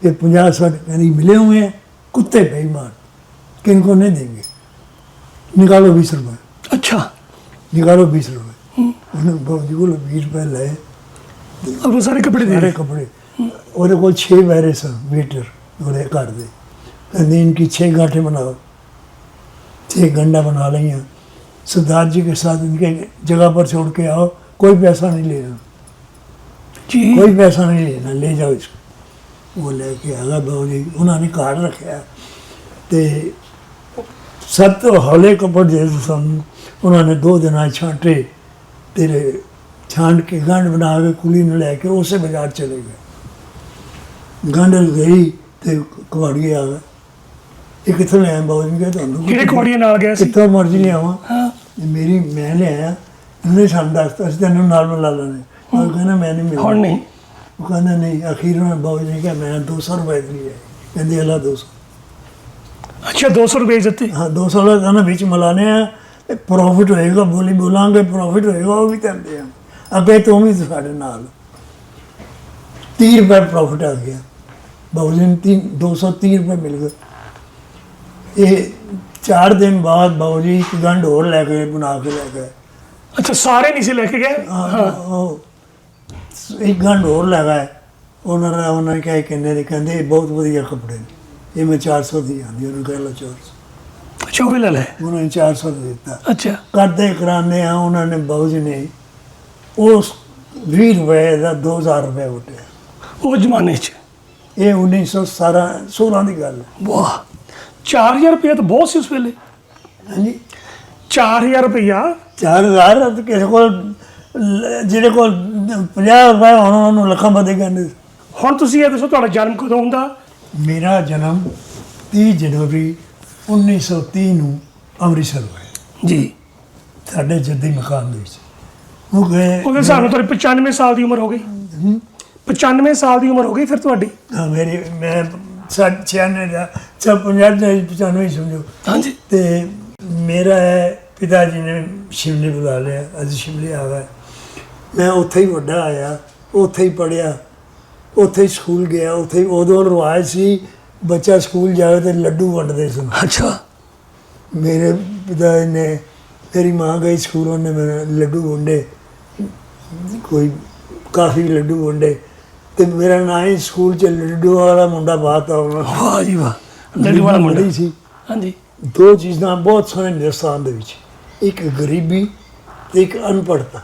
ये 50-60 मिले हुए हैं। कुत्ते बेईमान, किनको नहीं देंगे। निकालो 20 रुपये। अच्छा, निकालो 20 रुपये। ਉਹਨੇ ਬਾਊ ਜੀ ਕੋਲ 20 ਰੁਪਏ ਲਏ, ਉਹ ਸਾਰੇ ਕੱਪੜੇ ਦੇ ਸਾਰੇ ਕੱਪੜੇ। ਉਹਦੇ ਕੋਲ 6 ਬੈਰੇ ਸਨ ਵੇਟਰ ਉਹਦੇ ਘਰ ਦੇ। ਕਹਿੰਦੇ इनकी 6 गांठें बनाओ, 6 गंडा बना लिया, सरदार जी के साथ इनके जगह पर छोड़ के आओ, कोई पैसा नहीं लेना, जी कोई पैसा नहीं लेना, ले जाओ इसको। वो लेके आ गया बाबू जी, उन्होंने कार्ड रखा तो सब तो हौले कपड़ दे सानू। उन्होंने 2 दिन छांटे, तेरे छांट के गंढ बना के कुड़ी ने लैके उसे बाजार चले गए। गंढ गई तो कबाड़ी आ गए, ये कितों लिया बाबू जी? क्या ਕਿਹੜੇ ਕੁੜੀਆਂ ਨਾਲ ਗਿਆ ਸੀ? कितों मर्जी लियावा, ਹਾਂ मेरी मैं लिया, उन्हें सानू दसता तेन नाल मिला लेने। और कहना मैं नहीं मिलना, ਹੁਣ ਨਹੀਂ। वो कहना नहीं। आखिर उन्होंने बाबू जी ने कहा मैं 200 रुपए दी है, कहते अला 200। ਅੱਛਾ 200 ਰੁਪਏ ਦਿੱਤੇ। हाँ 200 का कहना बिच मिलाने प्रॉफिट होएगा, बोली बोलांगे प्रॉफिट होएगा, वो भी कहते हैं अगे तुम भी साढ़े नाल। 30 रुपए प्रॉफिट आ गया बाबू जी ने, 230 रुपए मिल गए। ये 4 दिन बाद बाबू जी एक गंढ और लैके बना के लै गए। ਅੱਛਾ ਸਾਰੇ ਨਹੀਂ ਸੀ ਲੈ ਕੇ ਗਏ। एक गंढ और लै गए। उन्होंने कहा किन्ने दे, कहते बहुत वधिया कपड़े ने, ये मैं 400 दी आंदी, उन्होंने कह लो 400। ਅੱਛਾ ਉਹ ਵੀ ਲੈ ਲੈ। उन्होंने 400 दे दिता। ਅੱਛਾ करते कराने उन्होंने बाबू जी ने उस 20 रुपए का 2000 रुपये उठे। ਉਹ ਜ਼ਮਾਨੇ 'ਚ ये 1916 की गल है। ਵਾਹ 4000 ਰੁਪਏ ਤਾਂ ਬਹੁਤ ਸੀ ਉਸ ਵੇਲੇ। हाँ जी 4000 ਰੁਪਇਆ 4000 तो किसी को ਜਿਹਦੇ ਕੋਲ 50 रुपए होना उन्होंने ਲੱਖਾਂ ਬਦੇ ਕਹਿੰਦੇ। ਹੁਣ ਤੁਸੀਂ ਇਹ ਦੱਸੋ ਤੁਹਾਡਾ ਜਨਮ ਕਦੋਂ ਹੁੰਦਾ? ਮੇਰਾ ਜਨਮ 30 ਜਨਵਰੀ 1930 ਨੂੰ ਅੰਮ੍ਰਿਤਸਰ ਹੋਇਆ, ਜੀ ਸਾਡੇ ਜੱਦੀ ਮਕਾਨ ਦੇ ਵਿੱਚ। ਉਹ ਗਏ ਉਹਦੇ ਹਿਸਾਬ ਨਾਲ ਤੁਹਾਡੀ 95 ਸਾਲ ਦੀ ਉਮਰ ਹੋ ਗਈ। 95 ਸਾਲ ਦੀ ਉਮਰ ਹੋ ਗਈ ਫਿਰ ਤੁਹਾਡੀ। ਹਾਂ ਮੇਰੀ ਮੈਂ 96 ਦਾ 50 ਦਾ 95 ਸਮਝੋ। ਹਾਂਜੀ ਤੇ ਮੇਰਾ ਪਿਤਾ ਜੀ ਨੇ ਸ਼ਿਮਲੇ ਬੁਲਾ ਲਿਆ, ਅੱਜ ਸ਼ਿਮਲੇ ਆ ਗਏ। ਮੈਂ ਉੱਥੇ ਹੀ ਵੱਡਾ ਆਇਆ, ਉੱਥੇ ਹੀ ਪੜ੍ਹਿਆ, ਉੱਥੇ ਹੀ ਸਕੂਲ ਗਿਆ। ਉੱਥੇ ਉਦੋਂ ਰਿਵਾਜ ਸੀ ਬੱਚਾ ਸਕੂਲ ਜਾਵੇ ਤੇ ਲੱਡੂ ਵੰਡਦੇ ਸਨ। ਅੱਛਾ ਮੇਰੇ ਪਿਤਾ ਜੀ ਨੇ, ਮੇਰੀ ਮਾਂ ਗਈ ਸਕੂਲ, ਉਹਨੇ ਮੈਨੂੰ ਲੱਡੂ ਵੰਡੇ, ਕੋਈ ਕਾਫੀ ਲੱਡੂ ਵੰਡੇ ਤੇ ਮੇਰਾ ਨਾਂ ਹੀ ਸਕੂਲ 'ਚ ਲੱਡੂ ਵਾਲਾ ਮੁੰਡਾ ਬਾਤ ਆਉਣਾ। ਵਾਹ ਜੀ ਵਾਹ, ਲੱਡੂ ਵਾਲਾ ਮੁੰਡਾ ਹੀ ਸੀ। ਹਾਂਜੀ 2 ਚੀਜ਼ਾਂ ਬਹੁਤ ਸੋਹਣੇ ਹਿੰਦੁਸਤਾਨ ਦੇ ਵਿੱਚ, ਇੱਕ ਗਰੀਬੀ ਤੇ ਇੱਕ ਅਨਪੜ੍ਹਤਾ।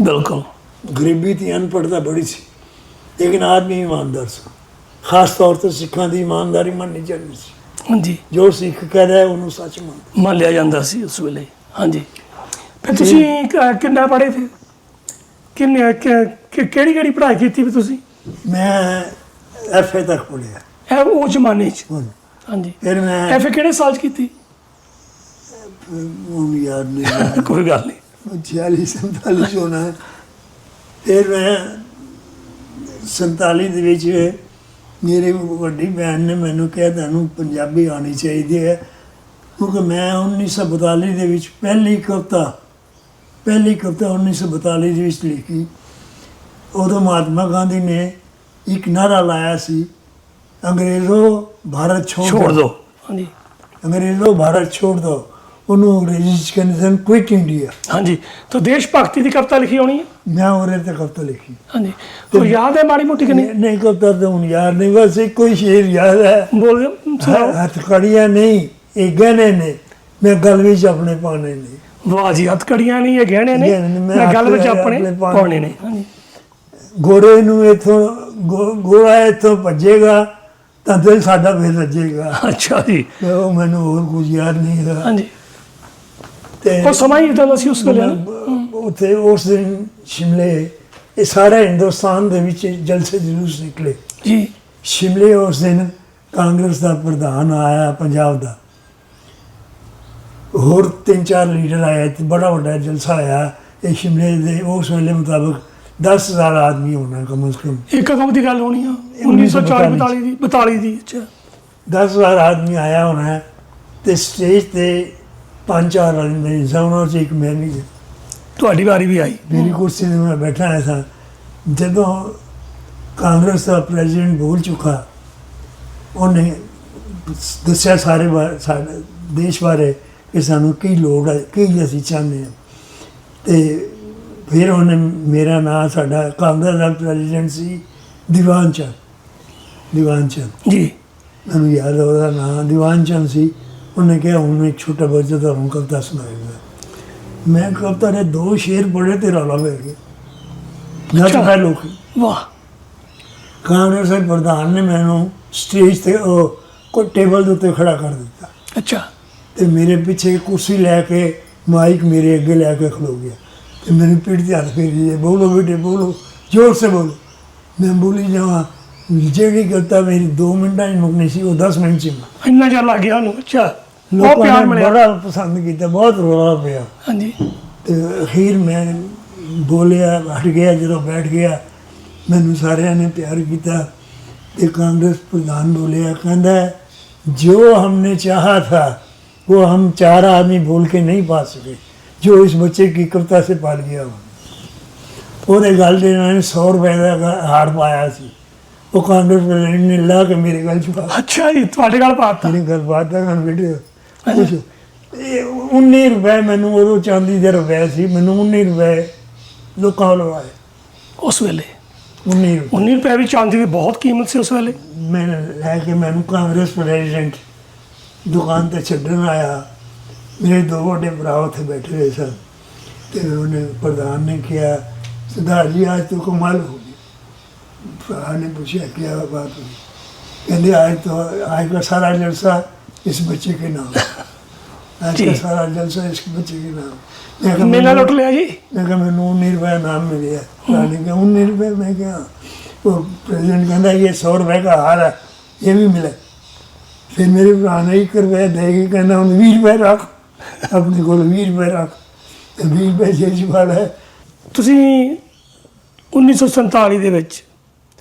ਬਿਲਕੁਲ ਗਰੀਬੀ ਤੇ ਅਨਪੜ੍ਹਤਾ ਬੜੀ ਸੀ, ਲੇਕਿਨ ਆਦਮੀ ਇਮਾਨਦਾਰ ਸੀ। ਖਾਸ ਤੌਰ ਤੇ ਸਿੱਖਾਂ ਦੀ ਇਮਾਨਦਾਰੀ ਮੰਨੀ ਜਾਂਦੀ ਸੀ। ਹਾਂਜੀ ਜੋ ਸਿੱਖ ਕਹਿੰਦਾ ਉਹਨੂੰ ਸੱਚ ਮੰਨਦਾ। ਮੰਨ ਲਿਆ ਜਾਂਦਾ ਸੀ ਉਸ ਵੇਲੇ। ਹਾਂਜੀ ਫਿਰ ਤੁਸੀਂ ਕਿੰਨਾ ਪੜ੍ਹੇ ਫਿਰ? ਕਿੰਨੇ ਕਿਹੜੀ ਪੜ੍ਹਾਈ ਕੀਤੀ ਵੀ ਤੁਸੀਂ? ਮੈਂ FA ਤੱਕ ਪੜ੍ਹਿਆ। ਇਹ ਉਹ ਜ਼ਮਾਨੇ 'ਚ। ਹੁਣ ਹਾਂਜੀ ਫਿਰ ਮੈਂ ਐਫ ਕਿਹੜੇ ਸਾਲ 'ਚ ਕੀਤੀ? ਉਹ ਵੀ ਯਾਦ ਨਹੀਂ, ਕੋਈ ਗੱਲ ਨਹੀਂ। 46-47 ਹੋਣਾ ਹੈ। ਫਿਰ ਮੈਂ 47 ਦੇ ਵਿੱਚ ਮੇਰੀ ਵੱਡੀ ਭੈਣ ਨੇ ਮੈਨੂੰ ਕਿਹਾ ਤੁਹਾਨੂੰ ਪੰਜਾਬੀ ਆਉਣੀ ਚਾਹੀਦੀ ਹੈ, ਕਿਉਂਕਿ ਮੈਂ 1942 ਦੇ ਵਿੱਚ ਪਹਿਲੀ ਕਵਿਤਾ 1942 ਦੇ ਵਿੱਚ ਲਿਖੀ। ਉਦੋਂ ਮਹਾਤਮਾ ਗਾਂਧੀ ਨੇ ਇੱਕ ਨਾਰਾ ਲਾਇਆ ਸੀ, ਅੰਗਰੇਜ਼ੋ ਭਾਰਤ ਛੋੜ ਦੋ। ਹਾਂਜੀ ਅੰਗਰੇਜ਼ੋ ਭਾਰਤ ਛੋੜ ਦੋ। ਉਹਨੂੰ ਅੰਗਰੇਜ਼ੀ 'ਚ ਕਹਿੰਦੇ ਸਨ ਕੁਇਟ ਇੰਡੀਆ। ਹਾਂਜੀ ਤਾਂ ਦੇਸ਼ ਭਗਤੀ ਦੀ ਕਵਿਤਾ ਲਿਖੀ ਹੋਣੀ ਹੈ। ਮੈਂ ਉਹਦੇ ਤੇ ਕਵਿਤਾ ਲਿਖੀ। ਹਾਂਜੀ ਕੋਈ ਯਾਦ ਹੈ ਮਾੜੀ ਮੋਟੀ ਕਿ ਨਹੀਂ? ਨਹੀਂ ਕਵਿਤਾ ਤਾਂ ਹੁਣ ਯਾਦ ਨਹੀਂ, ਬਸ ਇੱਕੋ ਹੀ ਸ਼ੇਰ ਯਾਦ ਹੈ। ਬੋਲ ਦਿਓ, ਸੁਣਾਓ। ਹੱਥਕੜੀਆਂ ਨਹੀਂ ਇਹ ਗਹਿਣੇ ਨੇ, ਮੈਂ ਗਲ ਵਿੱਚ ਆਪਣੇ ਪਾਉਣੇ ਨੇ। ਵਾਹ ਜੀ, ਹੱਥਕੜੀਆਂ ਨਹੀਂ ਇਹ ਗਹਿਣੇ ਨੇ, ਮੈਂ ਗੱਲ ਵਿੱਚ ਆਪਣੇ ਪਾਉਣੇ ਨੇ। ਹਾਂਜੀ ਗੋਰੇ ਨੂੰ ਇੱਥੋਂ ਗੋਰਾ ਇੱਥੋਂ ਭੱਜੇਗਾ ਤਾਂ ਦਿਲ ਸਾਡਾ ਫਿਰ ਰੱਜੇਗਾ। ਅੱਛਾ ਜੀ। ਤੇ ਉਹ ਮੈਨੂੰ ਹੋਰ ਕੁਝ ਯਾਦ ਨਹੀਂ ਹੈਗਾ। ਹਾਂਜੀ ਤੇ ਉਹ ਸਮਾਂ ਹੀ ਇਦਾਂ ਦਾ ਸੀ ਉਸ ਵੇਲੇ। ਉੱਥੇ ਉਸ ਦਿਨ ਸ਼ਿਮਲੇ, ਇਹ ਸਾਰਾ ਹਿੰਦੁਸਤਾਨ ਦੇ ਵਿੱਚ ਜਲਸੇ ਜਲੂਸ ਨਿਕਲੇ ਜੀ। ਸ਼ਿਮਲੇ ਉਸ ਦਿਨ ਕਾਂਗਰਸ ਦਾ ਪ੍ਰਧਾਨ ਆਇਆ ਪੰਜਾਬ ਦਾ, ਹੋਰ 3-4 ਲੀਡਰ ਆਏ ਤੇ ਬੜਾ ਵੱਡਾ ਜਲਸਾ ਆਇਆ। ਇਹ ਸ਼ਿਮਲੇ ਦੇ ਉਸ ਵੇਲੇ ਮੁਤਾਬਕ 10,000 ਆਦਮੀ ਹੋਣਾ ਕਮ ਸੇ ਕਮ। ਇਹ ਕਦੋਂ ਦੀ ਗੱਲ ਹੋਣੀ ਆ? 1942 ਦੀ। ਅੱਛਾ 10,000 ਆਦਮੀ ਆਇਆ ਹੋਣਾ ਤੇ ਸਟੇਜ ਤੇ 5-4 ਆਦਮੀ ਸਨ, ਉਹਨਾਂ 'ਚ ਇੱਕ ਮੈਂ ਵੀ। ਤੁਹਾਡੀ ਵਾਰੀ ਵੀ ਆਈ। ਮੇਰੀ ਕੁਰਸੀ 'ਤੇ ਮੈਂ ਬੈਠਾ ਹੋਇਆ ਸਾਂ। ਜਦੋਂ ਕਾਂਗਰਸ ਦਾ ਪ੍ਰੈਜ਼ੀਡੈਂਟ ਬੋਲ ਚੁੱਕਾ, ਉਹਨੇ ਦੱਸਿਆ ਸਾਰੇ ਦੇਸ਼ ਬਾਰੇ ਕਿ ਸਾਨੂੰ ਕੀ ਲੋੜ ਹੈ, ਕੀ ਅਸੀਂ ਚਾਹੁੰਦੇ ਹਾਂ। ਤੇ ਫਿਰ ਉਹਨੇ ਮੇਰਾ ਨਾਂ, ਸਾਡਾ ਕਾਂਗਰਸ ਦਾ ਪ੍ਰੈਜ਼ੀਡੈਂਟ ਸੀ ਦੀਵਾਨ ਚੰਦ ਜੀ ਮੈਨੂੰ ਯਾਦ ਉਹਦਾ ਨਾਂ ਦੀਵਾਨ ਚੰਦ ਸੀ। ਉਹਨੇ ਕਿਹਾ ਹੁਣ ਇੱਕ ਛੋਟਾ ਬੱਚਾ ਤੁਹਾਨੂੰ ਕਵਿਤਾ ਸੁਣਾਏਗਾ। ਮੈਂ ਕਵਿਤਾ ਦੇ 2 ਸ਼ੇਰ ਪੜ੍ਹੇ ਤੇ ਰੌਲਾ ਪੈ ਗਿਆ। ਨੱਚ ਪਏ ਲੋਕ। ਵਾਹ। ਕਾਂਗਰਸ ਦੇ ਪ੍ਰਧਾਨ ਨੇ ਮੈਨੂੰ ਸਟੇਜ ਤੇ ਉਹ ਕੋਈ ਟੇਬਲ ਦੇ ਉੱਤੇ ਖੜਾ ਕਰ ਦਿੱਤਾ ਅੱਛਾ। ਤੇ ਮੇਰੇ ਪਿੱਛੇ ਕੁਰਸੀ ਲੈ ਕੇ ਮਾਈਕ ਮੇਰੇ ਅੱਗੇ ਲੈ ਕੇ ਖਲੋ ਗਿਆ ਤੇ ਮੇਰੀ ਪੀठ ਤੇ ਹੱਥ ਫੇਰੀ ਜੇ ਬੋਲੋ ਬੇਟੇ ਬੋਲੋ, ਜ਼ੋਰ ਸੇ ਬੋਲੋ। ਮੈਂ ਬੋਲੀ ਜਾਵਾਂ। ਜਿਹੜੀ ਕਵਿਤਾ ਮੇਰੀ 2 ਮਿੰਟਾਂ 'ਚ ਮੁੱਕਣੀ ਸੀ ਉਹ 10 ਮਿੰਟ 'ਚ ਇੰਨਾ ਚਿਰ ਲੱਗ ਗਿਆ ਉਹਨੂੰ। ਅੱਛਾ। ਉਹ ਲੋਕਾਂ ਪਿਆਰ ਨੇ ਮਿਲਿਆ। ਬੜਾ ਪਸੰਦ ਕੀਤਾ, ਬਹੁਤ ਰੌਲਾ ਪਿਆ। ਹਾਂਜੀ। ਤੇ ਅਖੀਰ ਮੈਂ ਬੋਲਿਆ, ਹਟ ਗਿਆ। ਜਦੋਂ ਬੈਠ ਗਿਆ ਮੈਨੂੰ ਸਾਰਿਆਂ ਨੇ ਪਿਆਰ ਕੀਤਾ ਤੇ ਕਾਂਗਰਸ ਪ੍ਰਧਾਨ ਬੋਲਿਆ, ਕਹਿੰਦਾ ਜੋ हमने चाहा था वो हम 4 आदमी बोल के नहीं पा सके, जो इस बच्चे की कविता से पा लिया। ਉਹਦੇ ਗੱਲ ਦੇ ਨਾਲ 100 ਰੁਪਏ ਦਾ ਹਾਰ ਪਾਇਆ ਸੀ। ਉਹ ਕਾਂਗਰਸ ਪ੍ਰੈਜ਼ੀਡੈਂਟ ਨੇ ਲਾ ਕੇ ਮੇਰੇ ਗੱਲ 'ਚ ਪਾ ਅੱਛਾ ਜੀ, ਤੁਹਾਡੇ ਗੱਲ ਪਾਤਾ। ਮੇਰੀ ਗੱਲ ਬਾਤ ਦਾ ਗੱਲ ਬੇਟੇ ਕੁਛ ਇਹ 19 ਰੁਪਏ ਮੈਨੂੰ ਉਦੋਂ ਚਾਂਦੀ ਦੇ ਰੁਪਏ ਸੀ, ਮੈਨੂੰ 19 ਰੁਪਏ ਲੋਕਾਂ ਵੱਲੋਂ ਆਏ। ਉਸ ਵੇਲੇ 19 ਰੁਪਏ 19 ਰੁਪਏ ਵੀ ਚਾਂਦੀ ਦੀ ਬਹੁਤ ਕੀਮਤ ਸੀ ਉਸ ਵੇਲੇ। ਮੈਂ ਲੈ ਕੇ ਮੈਨੂੰ ਕਾਂਗਰਸ ਪ੍ਰੈਜ਼ੀਡੈਂਟ ਦੁਕਾਨ ਤੇ ਛੱਡਣ ਆਇਆ। ਮੇਰੇ 2 ਵੱਡੇ ਭਰਾ ਉੱਥੇ ਬੈਠੇ ਹੋਏ ਸਨ ਤੇ ਉਹਨੇ ਪ੍ਰਧਾਨ ਨੇ ਕਿਹਾ, ਸਰਦਾਰ ਜੀ ਅੱਜ तो कमाल हो गई। भरा ने पूछा क्या बात हुई? कहते आज का सारा जलसा इस बच्चे के नाम, आज का सारा जलसा इस बच्चे के नाम। मैं कहा, ਮੇਲਾ ਲੁੱਟ ਲਿਆ ਜੀ। मैं कहा मैंने 19 रुपये नाम मिल गया। रानी का 19 रुपये। मैं क्या, वो प्रेसिडेंट कहता ये 100 रुपये का हार है, ये भी मिला। फिर मेरे भरा ने 1 रुपया दे के कहना 20 रुपये रख अपने को, 20 रुपये रख। 20 रुपये जेब च पा है। ਤੁਸੀਂ 1947 ਦੇ ਵਿੱਚ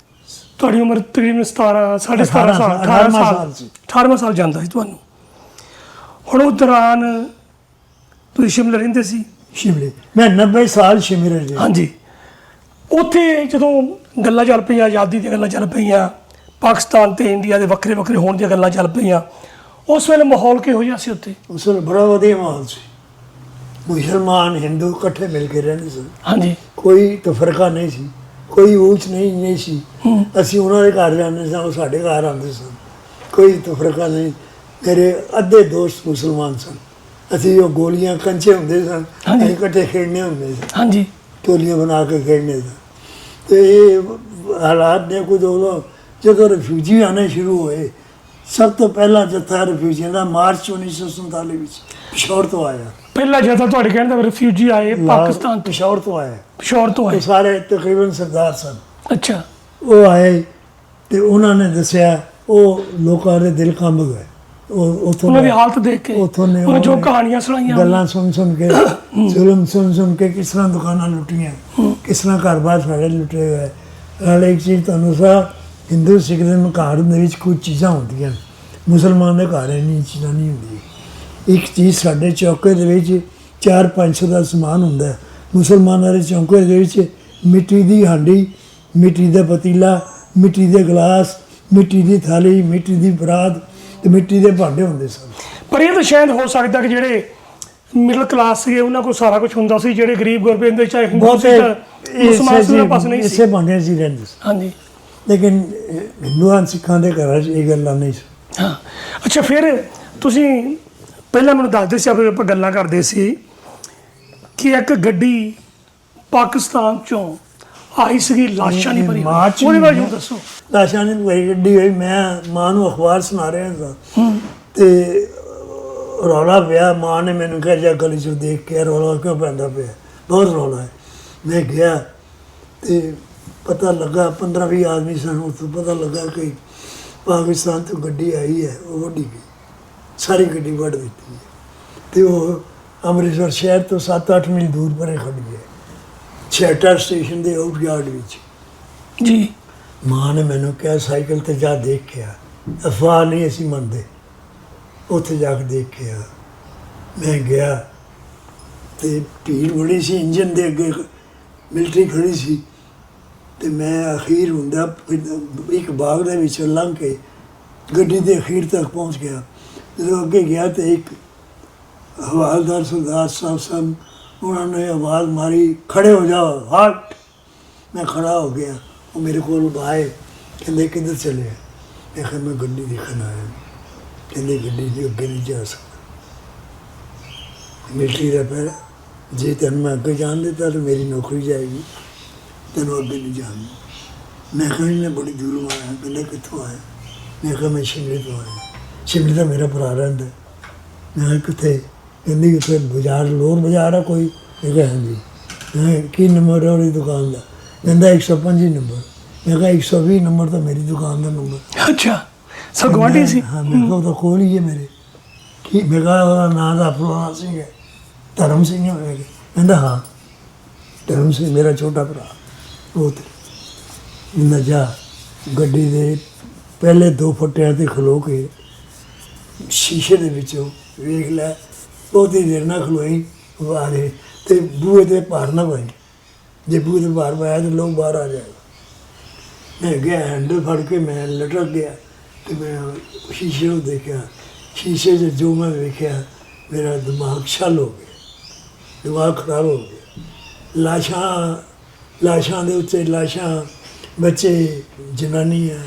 ਤੁਹਾਡੀ ਉਮਰ ਤਕਰੀਬਨ 17 17.5 ਸਾਲ 18 ਸਾਲ ਸੀ। 18ਵਾਂ ਸਾਲ ਜਾਂਦਾ ਸੀ ਤੁਹਾਨੂੰ। ਹੁਣ ਉਹ ਦੌਰਾਨ ਤੁਸੀਂ ਸ਼ਿਮਲੇ ਰਹਿੰਦੇ ਸੀ। शिमले मैं 90 साल शिमले रहा। ਹਾਂਜੀ। ਉੱਥੇ ਜਦੋਂ ਗੱਲਾਂ ਚੱਲ ਪਈਆਂ, ਆਜ਼ਾਦੀ ਦੀਆਂ ਗੱਲਾਂ ਚੱਲ ਪਈਆਂ, ਪਾਕਿਸਤਾਨ ਤੇ ਇੰਡੀਆ ਦੇ ਵੱਖਰੇ ਵੱਖਰੇ ਹੋਣ ਦੀਆਂ ਗੱਲਾਂ ਚੱਲ ਪਈਆਂ, ਉਸ ਵੇਲੇ ਮਾਹੌਲ ਕਿਹੋ ਜਿਹਾ ਸੀ ਉੱਥੇ? उस वेले बड़ा वधिया माहौल सी। मुसलमान हिंदू इकट्ठे मिल के रहते सन। ਹਾਂਜੀ। कोई तफरका नहीं सी, कोई ऊंच नहीं सी। ਅਸੀਂ ਉਹਨਾਂ ਦੇ ਘਰ ਜਾਂਦੇ ਸਾਂ, ਉਹ ਸਾਡੇ ਘਰ ਆਉਂਦੇ ਸਨ। ਕੋਈ ਤਫਰਕਾ ਨਹੀਂ। ਮੇਰੇ ਅੱਧੇ ਦੋਸਤ ਮੁਸਲਮਾਨ ਸਨ। ਅਸੀਂ ਉਹ ਗੋਲੀਆਂ ਕੰਚੇ ਹੁੰਦੇ ਸਨ, ਅਸੀਂ ਇਕੱਠੇ ਖੇਡਣੇ ਹੁੰਦੇ ਸੀ। ਹਾਂਜੀ। ਟੋਲੀਆਂ ਬਣਾ ਕੇ ਖੇਡਣੇ ਸਨ। ਤੇ ਇਹ ਹਾਲਾਤ ਨੇ ਕੁਝ ਉਦੋਂ ਜਦੋਂ ਰਿਫਿਊਜੀ ਆਉਣੇ ਸ਼ੁਰੂ ਹੋਏ, ਸਭ ਤੋਂ ਪਹਿਲਾ ਜੱਥਾ ਰਿਫਿਊਜੀਆਂ ਦਾ ਮਾਰਚ 1947 ਵਿੱਚ ਪਿਸ਼ੌਰ ਤੋਂ ਆਇਆ। ਪਹਿਲਾ ਜਥਾ ਤੁਹਾਡੇ ਕਹਿਣ ਦਾ ਰਿਫਿਊਜੀ ਆਏ ਪਾਕਿਸਤਾਨ ਤੋਂ? ਪਿਸ਼ੌਰ ਤੋਂ ਆਇਆ। ਪਿਸ਼ੌਰ ਤੋਂ ਆਏ। ਉਹ ਸਾਰੇ ਤਕਰੀਬਨ ਸਰਦਾਰ ਸਨ। ਅੱਛਾ। ਉਹ ਆਏ ਤੇ ਉਹਨਾਂ ਨੇ ਦੱਸਿਆ, ਉਹ ਲੋਕਾਂ ਦੇ ਦਿਲ ਕੰਬ ਗਏ। ਉਹ ਉੱਥੋਂ ਉਹਨਾਂ ਦੀ ਹਾਲਤ ਦੇਖ ਕੇ, ਉੱਥੋਂ ਨੇ ਉਹਨਾਂ ਜੋ ਉਹਨੇ ਕਹਾਣੀਆਂ ਸੁਣਾਈਆਂ, ਗੱਲਾਂ ਸੁਣ ਕੇ, ਜ਼ੁਲਮ ਸੁਣ ਕੇ, ਕਿਸ ਤਰ੍ਹਾਂ ਦੁਕਾਨਾਂ ਲੁੱਟੀਆਂ, ਕਿਸ ਤਰ੍ਹਾਂ ਘਰ-ਬਾਰ ਸਾਡੇ ਲੁੱਟੇ ਹੋਏ। ਨਾਲੇ ਇੱਕ ਚੀਜ਼ ਤੁਹਾਨੂੰ ਦੱਸਾਂ, ਹਿੰਦੂ ਸਿੱਖ ਦੇ ਘਰ ਦੇ ਵਿੱਚ ਕੁਝ ਚੀਜ਼ਾਂ ਹੁੰਦੀਆਂ, ਮੁਸਲਮਾਨ ਦੇ ਘਰ ਇੰਨੀ ਚੀਜ਼ਾਂ ਨਹੀਂ ਹੁੰਦੀਆਂ। ਇੱਕ ਚੀਜ਼ ਸਾਡੇ ਚੌਕੇ ਦੇ ਵਿੱਚ 400-500 ਦਾ ਸਮਾਨ ਹੁੰਦਾ। ਮੁਸਲਮਾਨਾਂ ਦੇ ਚੌਕੇ ਦੇ ਵਿੱਚ ਮਿੱਟੀ ਦੀ ਹਾਂਡੀ, ਮਿੱਟੀ ਦਾ ਪਤੀਲਾ, ਮਿੱਟੀ ਦੇ ਗਲਾਸ, ਮਿੱਟੀ ਦੀ ਥਾਲੀ, ਮਿੱਟੀ ਦੀ ਪਰਾਤ ਤੇ ਮਿੱਟੀ ਦੇ ਭਾਂਡੇ ਹੁੰਦੇ ਸਨ। ਪਰ ਇਹ ਤਾਂ ਸ਼ਾਇਦ ਹੋ ਸਕਦਾ ਕਿ ਜਿਹੜੇ ਮਿਡਲ ਕਲਾਸ ਸੀਗੇ ਉਹਨਾਂ ਕੋਲ ਸਾਰਾ ਕੁਝ ਹੁੰਦਾ ਸੀ, ਜਿਹੜੇ ਗਰੀਬ ਗੁਰਬੇ ਹੁੰਦੇ ਚਾਹੇ ਹਿੰਦੂ ਸੀ ਮੁਸਲਮਾਨ ਸੀ, ਉਹਨਾਂ ਪਾਸ ਨਹੀਂ ਸੀ। ਇਸੇ ਭਾਂਡਿਆਂ 'ਚ ਹੀ ਰਹਿੰਦੇ ਸੀ। ਹਾਂਜੀ। ਲੇਕਿਨ ਹਿੰਦੂਆਂ ਸਿੱਖਾਂ ਦੇ ਘਰਾਂ 'ਚ ਇਹ ਗੱਲਾਂ ਨਹੀਂ ਸੀ। ਹਾਂ। ਅੱਛਾ, ਫਿਰ ਤੁਸੀਂ ਪਹਿਲਾਂ ਮੈਨੂੰ ਦੱਸਦੇ ਸੀ, ਆਪਾਂ ਗੱਲਾਂ ਕਰਦੇ ਸੀ ਕਿ ਇੱਕ ਗੱਡੀ ਪਾਕਿਸਤਾਨ ਚੋਂ ਆਈ ਸੀਗੀ, ਲਾਸ਼ਾਂ ਨਹੀਂ ਭਰੀ, ਮਾਰਚ ਉਹਦੇ ਬਾਰੇ ਨੂੰ ਦੱਸੋ। ਲਾਸ਼ਾਂ ਦੀ ਭਰੀ ਗੱਡੀ ਹੋਈ। ਮੈਂ ਮਾਂ ਨੂੰ ਅਖਬਾਰ ਸੁਣਾ ਰਿਹਾ ਸਾਂ ਤੇ ਰੌਲਾ ਪਿਆ। ਮਾਂ ਨੇ ਮੈਨੂੰ ਕਿਹਾ ਜਾ ਗਲੀ 'ਚ ਦੇਖ ਕੇ ਰੌਲਾ ਕਿਉਂ ਪੈਂਦਾ ਪਿਆ, ਬਹੁਤ ਰੌਲਾ ਹੈ। ਮੈਂ ਗਿਆ ਤੇ ਪਤਾ ਲੱਗਾ 15-20 ਆਦਮੀ ਸਨ। ਉੱਥੋਂ ਪਤਾ ਲੱਗਾ ਕਿ ਪਾਕਿਸਤਾਨ ਤੋਂ ਗੱਡੀ ਆਈ ਹੈ, ਉਹ ਵੱਢੀ ਗਈ, ਸਾਰੀ ਗੱਡੀ ਵੱਢ ਦਿੱਤੀ ਹੈ ਤੇ ਉਹ ਅੰਮ੍ਰਿਤਸਰ ਸ਼ਹਿਰ ਤੋਂ 7-8 ਮੀਲ ਦੂਰ ਪਰੇ ਖੜੀ ਹੈ, ਛੇਟਰ ਸਟੇਸ਼ਨ ਦੇ ਆਊਟਯਾਰਡ ਵਿੱਚ। ਜੀ। ਮਾਂ ਨੇ ਮੈਨੂੰ ਕਿਹਾ ਸਾਈਕਲ ਤੇ ਜਾ ਦੇਖ ਕੇ ਆ। ਅਫਵਾਹ ਨਹੀਂ ਅਸੀਂ ਮੰਨਦੇ, ਉੱਥੇ ਜਾ ਕੇ ਦੇਖ ਕੇ ਆ। ਮੈਂ ਗਿਆ ਤੇ ਭੀੜ ਬੜੀ ਸੀ, ਇੰਜਨ ਦੇ ਅੱਗੇ ਮਿਲਟਰੀ ਖੜੀ ਸੀ ਤੇ ਮੈਂ ਅਖੀਰ ਹੁੰਦਾ ਇੱਕ ਬਾਗ ਦੇ ਵਿੱਚੋਂ ਲੰਘ ਕੇ ਗੱਡੀ ਦੇ ਅਖੀਰ ਤੱਕ ਪਹੁੰਚ ਗਿਆ। ਜਦੋਂ ਅੱਗੇ ਗਿਆ ਤੇ ਇੱਕ ਹਵਾਲਦਾਰ ਸਰਦਾਰ ਸਾਹਿਬ ਸਨ, उन्होंने आवाज़ मारी खड़े हो जाओ हट। मैं खड़ा हो गया, वो मेरे को आए कहते किधर चले। मैं कहा मैं गड्डी देखने आया। कहते गड्डी जी अगे नहीं जा सकता, मिलिट्री का पैर जे तेन मैं अगे जान देता तो मेरी नौकरी जाएगी, तेन अगे नहीं जान। मैं कहा मैं बड़ी दूरों आया। कहते कितों आया? मैं कहा मैं शिमले तो आया। शिमले का मेरा भरा रहिंदा। मैं कहा कितने? कहती कितने बाजार लोर बाजार है कोई? मैं कहा हाँ जी। मैं की नंबर है उहदी दुकान का? कहता 125 नंबर। मैं कहा 120 नंबर तो मेरी दुकान का नंबर। अच्छा सर गुआंढी सी? हाँ मैं कहा तो कोल ही है मेरे कि मैं कहा ਉਹਦਾ ਨਾਂ ਦਾ ਫਲਾਣਾ ਸਿੰਘ ਹੈ, ਧਰਮ ਸਿੰਘ ਹੈ। मैं कहता हाँ धर्म सिंह मेरा छोटा भरा। ਉਹ ਤੇ ਕਹਿੰਦਾ ਜਾ ਗੱਡੀ ਦੇ ਪਹਿਲੇ 2 ਫੁੱਟਿਆਂ ਤੇ ਖਲੋ ਕੇ ਸ਼ੀਸ਼ੇ ਦੇ ਵਿੱਚੋਂ ਵੇਖ ਲੈ। ਬਹੁਤੀ ਦੇਰ ਨਾ ਖਲੋਈ ਬਾਹਰੇ ਤੇ ਬੂਹੇ ਤੇ ਭਾਰ ਨਾ ਪਾਈ, ਜੇ ਬੂਹੇ ਤੇ ਭਾਰ ਪਾਇਆ ਤਾਂ ਲੋਕ ਬਾਹਰ ਆ ਜਾਏਗਾ। ਮੈਂ ਗਿਆ हैंडल ਫੜ ਕੇ ਮੈਂ ਲਟਕ ਗਿਆ ਤੇ ਮੈਂ ਸ਼ੀਸ਼ੇ ਨੂੰ ਦੇਖਿਆ। ਸ਼ੀਸ਼ੇ 'ਚ ਜੋ ਮੈਂ ਵੇਖਿਆ ਮੇਰਾ ਦਿਮਾਗ ਛਲ ਹੋ ਗਿਆ, ਦਿਮਾਗ ਖਰਾਬ ਹੋ ਗਿਆ। ਲਾਸ਼ਾਂ ਦੇ ਉੱਤੇ ਲਾਸ਼ਾਂ, ਬੱਚੇ, ਜਨਾਨੀਆਂ,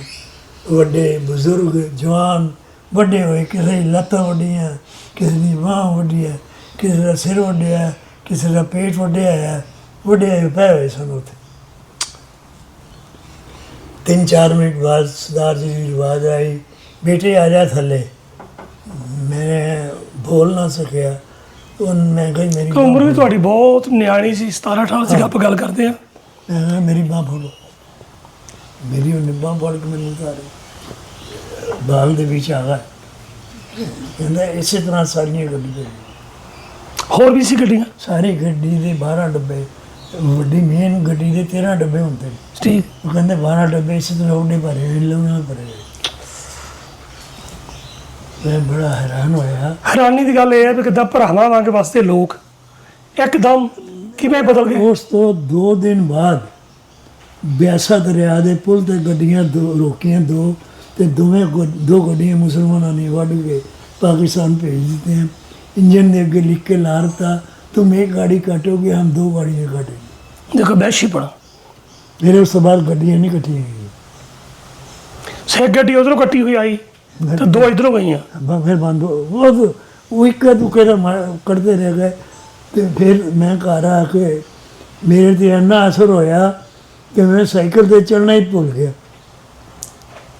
ਵੱਡੇ ਬਜ਼ੁਰਗ, ਜਵਾਨ ਵੱਡੇ ਹੋਏ, ਕਿਸੇ ਦੀ ਲੱਤਾਂ ਵੱਡੀਆਂ, ਕਿਸੇ ਦੀ ਬਾਂਹ ਵੱਡੀ ਹੈ, ਕਿਸੇ ਦਾ ਸਿਰ ਵੱਢਿਆ, ਕਿਸੇ ਦਾ ਪੇਟ ਵੱਢਿਆ ਹੈ, ਵੱਡੇ ਹੋਏ ਪਏ ਹੋਏ ਸਨ ਉੱਥੇ। 3-4 ਮਿੰਟ ਬਾਅਦ ਸਰਦਾਰ ਜੀ ਦੀ ਆਵਾਜ਼ ਆਈ, बेटे आ जा थले। मैं बोल ना सकिया। मैं कही मेरी उम्र भी थोड़ी बहुत न्याणी सी, 17-18 से आप गल करते हैं। मैं कहा मेरी बांह फड़ो। मेरी उन्हें बांह फड़ के मैंने उतारे, बाल दे बीच आ गए। कहता इस तरह सारियां गड्डी दे होर भी सी गड्डियां? सारी गड्डी दे 12 डब्बे, वड्डी मेन गड्डी दे 13 डब्बे होंगे। ठीक। वो कहते 12 डब्बे इस तरह उड़े भरे लौने भरे। मैं बड़ा हैरान होया। हैरानी की गल यह है भी किदा भरावां वांग वास्ते लोग एकदम किवें बदल गए। उस तो 2 दिन बाद ब्यासा दरिया के पुल ते गड्डियां रोकियां दो, ते दो गड्डियां मुसलमानों ने वढ़ के पाकिस्तान भेज देते हैं। इंजन के अगे लिख के ला रहा तुम एक गाड़ी काटोगे, हम 2 गाड़ियाँ काटेंगे। देखो वैशी पड़ा। मेरे उस बाद गड्डियाँ नहीं कट्टी गई। से गड्डी उधरों कट्टी हुई आई तो 2 इधरों गई। फिर बंद हो वो इक्का दुक्के का करते रह गए। तो फिर मैं घर आके मेरे ते इन्ना असर होया कि मैं साइकिल ते चढ़ना ही भूल गया।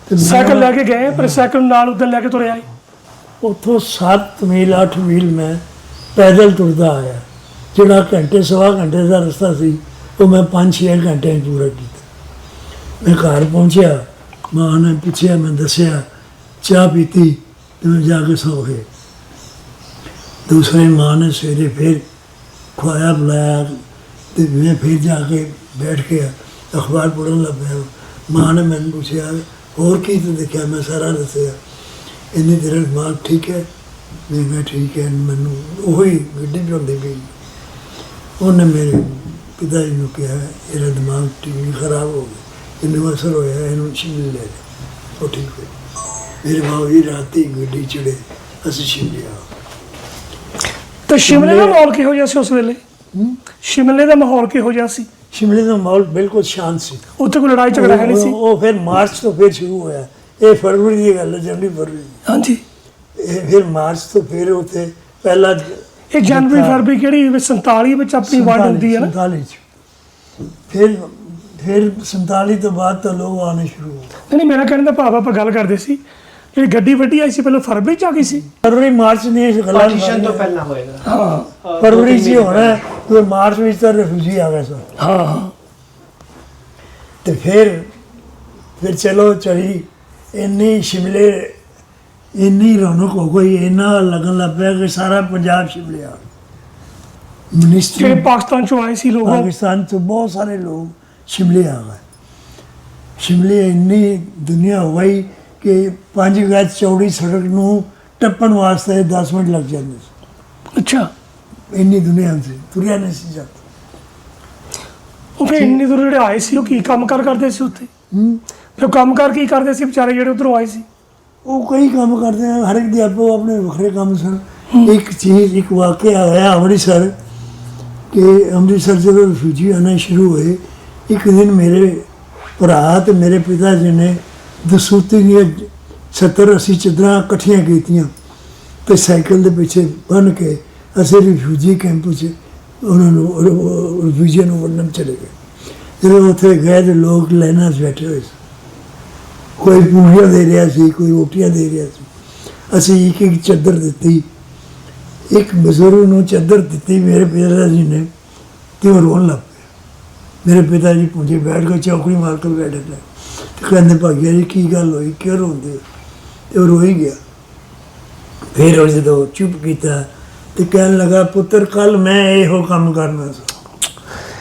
ते मैं साइकिल लैके गए पर साइकिल नाल उधर लैके तुरे आए। ਉੱਥੋਂ 7 ਮੀਲ 8 ਮੀਲ ਮੈਂ ਪੈਦਲ ਤੁਰਦਾ ਆਇਆ। ਜਿਹੜਾ ਘੰਟੇ ਸਵਾ ਘੰਟੇ ਦਾ ਰਸਤਾ ਸੀ ਉਹ ਮੈਂ 5-6 ਘੰਟਿਆਂ 'ਚ ਪੂਰਾ ਕੀਤਾ। ਮੈਂ ਘਰ ਪਹੁੰਚਿਆ, ਮਾਂ ਨੇ ਪੁੱਛਿਆ, ਮੈਂ ਦੱਸਿਆ, ਚਾਹ ਪੀਤੀ ਤੇ ਮੈਂ ਜਾ ਕੇ ਸੌ ਗਏ। ਦੂਸਰੇ ਮਾਂ ਨੇ ਸਵੇਰੇ ਫਿਰ ਖਵਾਇਆ ਬੁਲਾਇਆ ਤੇ ਮੈਂ ਫਿਰ ਜਾ ਕੇ ਬੈਠ ਕੇ ਅਖਬਾਰ ਪੜ੍ਹਨ ਲੱਗ ਪਿਆ। ਮਾਂ ਨੇ ਮੈਨੂੰ ਪੁੱਛਿਆ ਹੋਰ ਕੀ ਤੂੰ ਦੇਖਿਆ? ਮੈਂ ਸਾਰਾ ਦੱਸਿਆ। ਇੰਨੀ ਦੇਰ ਦਿਮਾਗ ਠੀਕ ਹੈ? ਮੈਂ ਕਿਹਾ ਠੀਕ ਹੈ। ਮੈਨੂੰ ਉਹੀ ਗੱਡੀ ਚਲਾਉਂਦੀ ਗਈ। ਉਹਨੇ ਮੇਰੇ ਪਿਤਾ ਜੀ ਨੂੰ ਕਿਹਾ ਇਹਦਾ ਦਿਮਾਗ ਠੀਕ ਖਰਾਬ ਹੋ ਗਿਆ, ਇਹਨੂੰ ਅਸਰ ਹੋਇਆ, ਇਹਨੂੰ ਸ਼ਿਮਲੇ ਲੈ ਜਾ। ਉਹ ਠੀਕ ਹੋਈ। ਮੇਰੇ ਬਾਬੂ ਜੀ ਰਾਤੀ ਗੱਡੀ ਚੜੇ, ਅਸੀਂ ਸ਼ਿਮਲੇ ਆ। तो शिमले का माहौल किहो जिहा सी उस वेले? शिमले का माहौल किहो जिहा सी? शिमले का माहौल बिल्कुल शांत सी। उत्थे कोई लड़ाई झगड़ा है नहीं सी? ਉਹ ਫਿਰ ਮਾਰਚ ਤੋਂ ਫਿਰ ਸ਼ੁਰੂ ਹੋਇਆ। ਇਹ ਫਰਵਰੀ ਦੀ ਗੱਲ ਹੈ, ਜਨਵਰੀ ਫਰਵਰੀ। हाँ जी। ਇਹ ਫਿਰ ਮਾਰਚ ਤੋਂ ਫਿਰ ਉੱਥੇ ਪਹਿਲਾ ये जनवरी फरवरी किहड़ी 47 ਵਿੱਚ ਆਪਣੀ ਵੰਡ ਹੁੰਦੀ ਹੈ ਨਾ? 47 ਫਿਰ 47 ਤੋਂ ਬਾਅਦ ਤਾਂ ਲੋਕ ਆਉਣੇ ਸ਼ੁਰੂ ਹੋ ਗਏ। नहीं मेरा कहने का भाव ਆਪਾਂ ਗੱਲ ਕਰਦੇ ਸੀ ਜਿਹੜੀ ਗੱਡੀ ਵੱਡੀ ਆਈ ਸੀ ਪਹਿਲਾਂ ਫਰਵਰੀ ਚ ਆ ਗਈ ਸੀ। ਫਰਵਰੀ ਮਾਰਚ ਨੇ ਇਸ ਗੱਲਾਂ ਪਾਰਟੀਸ਼ਨ ਤੋਂ ਪਹਿਲਾਂ ਹੋਏਗਾ। ਹਾਂ ਫਰਵਰੀ 'ਚ ਹੀ ਹੋਣਾ ਹੈ, ਕਿਉਂਕਿ ਮਾਰਚ ਵਿੱਚ ਤਾਂ ਰਿਫਿਊਜੀ ਆ ਗਏ ਸਨ। ਹਾਂ ਤੇ ਫਿਰ ਚਲੋ ਚੜੀ। ਇੰਨੀ ਸ਼ਿਮਲੇ ਇੰਨੀ ਰੌਣਕ ਹੋ ਗਈ, ਇੰਨਾ ਲੱਗਣ ਲੱਗ ਪਿਆ ਕਿ ਸਾਰਾ ਪੰਜਾਬ ਸ਼ਿਮਲੇ ਆ। ਮਿਨਿਸਟਰੀ ਜਿਹੜੇ ਪਾਕਿਸਤਾਨ ਚੋਂ ਆਏ ਸੀ ਲੋਕ ਪਾਕਿਸਤਾਨ ਤੋਂ ਬਹੁਤ ਸਾਰੇ ਲੋਕ ਸ਼ਿਮਲੇ ਆ ਗਏ। ਸ਼ਿਮਲੇ ਇੰਨੀ ਦੁਨੀਆ ਹੋ ਗਈ ਕਿ 5 ਗਜ ਚੌੜੀ ਸੜਕ ਨੂੰ ਟੱਪਣ ਵਾਸਤੇ 10 ਮਿੰਟ ਲੱਗ ਜਾਂਦੇ ਸੀ। ਅੱਛਾ ਇੰਨੀ ਦੁਨੀਆ ਸੀ, ਤੁਰਿਆ ਨਹੀਂ ਸੀ ਜਾਂਦਾ। ਉਹ ਫਿਰ ਇੰਨੀ ਦੂਰ ਜਿਹੜੇ ਆਏ ਸੀ ਉਹ ਕੀ ਕੰਮ ਕਾਰ ਕਰਦੇ ਸੀ ਉੱਥੇ? ਫਿਰ ਉਹ ਕੰਮ ਕਾਰ ਕੀ ਕਰਦੇ ਸੀ ਵਿਚਾਰੇ ਜਿਹੜੇ ਉੱਧਰੋਂ ਆਏ ਸੀ? ਉਹ ਕਈ ਕੰਮ ਕਰਦੇ ਆ, ਹਰ ਇੱਕ ਦੇ ਆਪੋ ਆਪਣੇ ਵੱਖਰੇ ਕੰਮ ਸਨ। ਇੱਕ ਚੀਜ਼ ਇੱਕ ਵਾਕਿਆ ਹੋਇਆ ਅੰਮ੍ਰਿਤਸਰ ਕਿ ਅੰਮ੍ਰਿਤਸਰ ਜਦੋਂ ਰਿਫਿਊਜੀ ਆਉਣਾ ਸ਼ੁਰੂ ਹੋਏ, ਇੱਕ ਦਿਨ ਮੇਰੇ ਭਰਾ ਤੇ ਮੇਰੇ ਪਿਤਾ ਜੀ ਨੇ ਦਸੂਤੀ ਦੀਆਂ 70-80 ਚਾਦਰਾਂ ਇਕੱਠੀਆਂ ਕੀਤੀਆਂ ਤੇ ਸਾਈਕਲ ਦੇ ਪਿੱਛੇ ਬੰਨ੍ਹ ਕੇ ਅਸੀਂ ਰਿਫਿਊਜੀ ਕੈਂਪ 'ਚ ਉਹਨਾਂ ਨੂੰ ਰਿਫਿਊਜੀਆਂ ਨੂੰ ਵੰਡਣ ਚਲੇ ਗਏ। ਜਦੋਂ ਉੱਥੇ ਗਏ ਤਾਂ ਲੋਕ ਲਾਈਨਾਂ 'ਚ ਬੈਠੇ ਹੋਏ ਸੀ, ਕੋਈ ਪੂੜੀਆਂ ਦੇ ਰਿਹਾ ਸੀ, ਕੋਈ ਰੋਟੀਆਂ ਦੇ ਰਿਹਾ ਸੀ। ਅਸੀਂ ਇੱਕ ਇੱਕ ਚਾਦਰ ਦਿੱਤੀ, ਇੱਕ ਬਜ਼ੁਰਗ ਨੂੰ ਚਾਦਰ ਦਿੱਤੀ ਮੇਰੇ ਪਿਤਾ ਜੀ ਨੇ, ਤੇ ਉਹ ਰੋਣ ਲੱਗ ਪਿਆ। ਮੇਰੇ ਪਿਤਾ ਜੀ ਪੁੰਜੇ ਬੈਠ ਕੇ ਚੌਕੜੀ ਮਾਰ ਕੇ ਬੈਠ ਗਏ ਤੇ ਕਹਿੰਦੇ ਭਾਗਿਆ ਜੀ ਕੀ ਗੱਲ ਹੋਈ, ਕਿਉਂ ਰੋਂਦੇ ਹੋ? ਤੇ ਉਹ ਰੋਈ ਗਿਆ। ਫਿਰ ਉਹ ਜਦੋਂ ਚੁੱਪ ਕੀਤਾ ਤੇ ਕਹਿਣ ਲੱਗਾ, ਪੁੱਤਰ ਕੱਲ ਮੈਂ ਇਹੋ ਕੰਮ ਕਰਨਾ ਸੀ,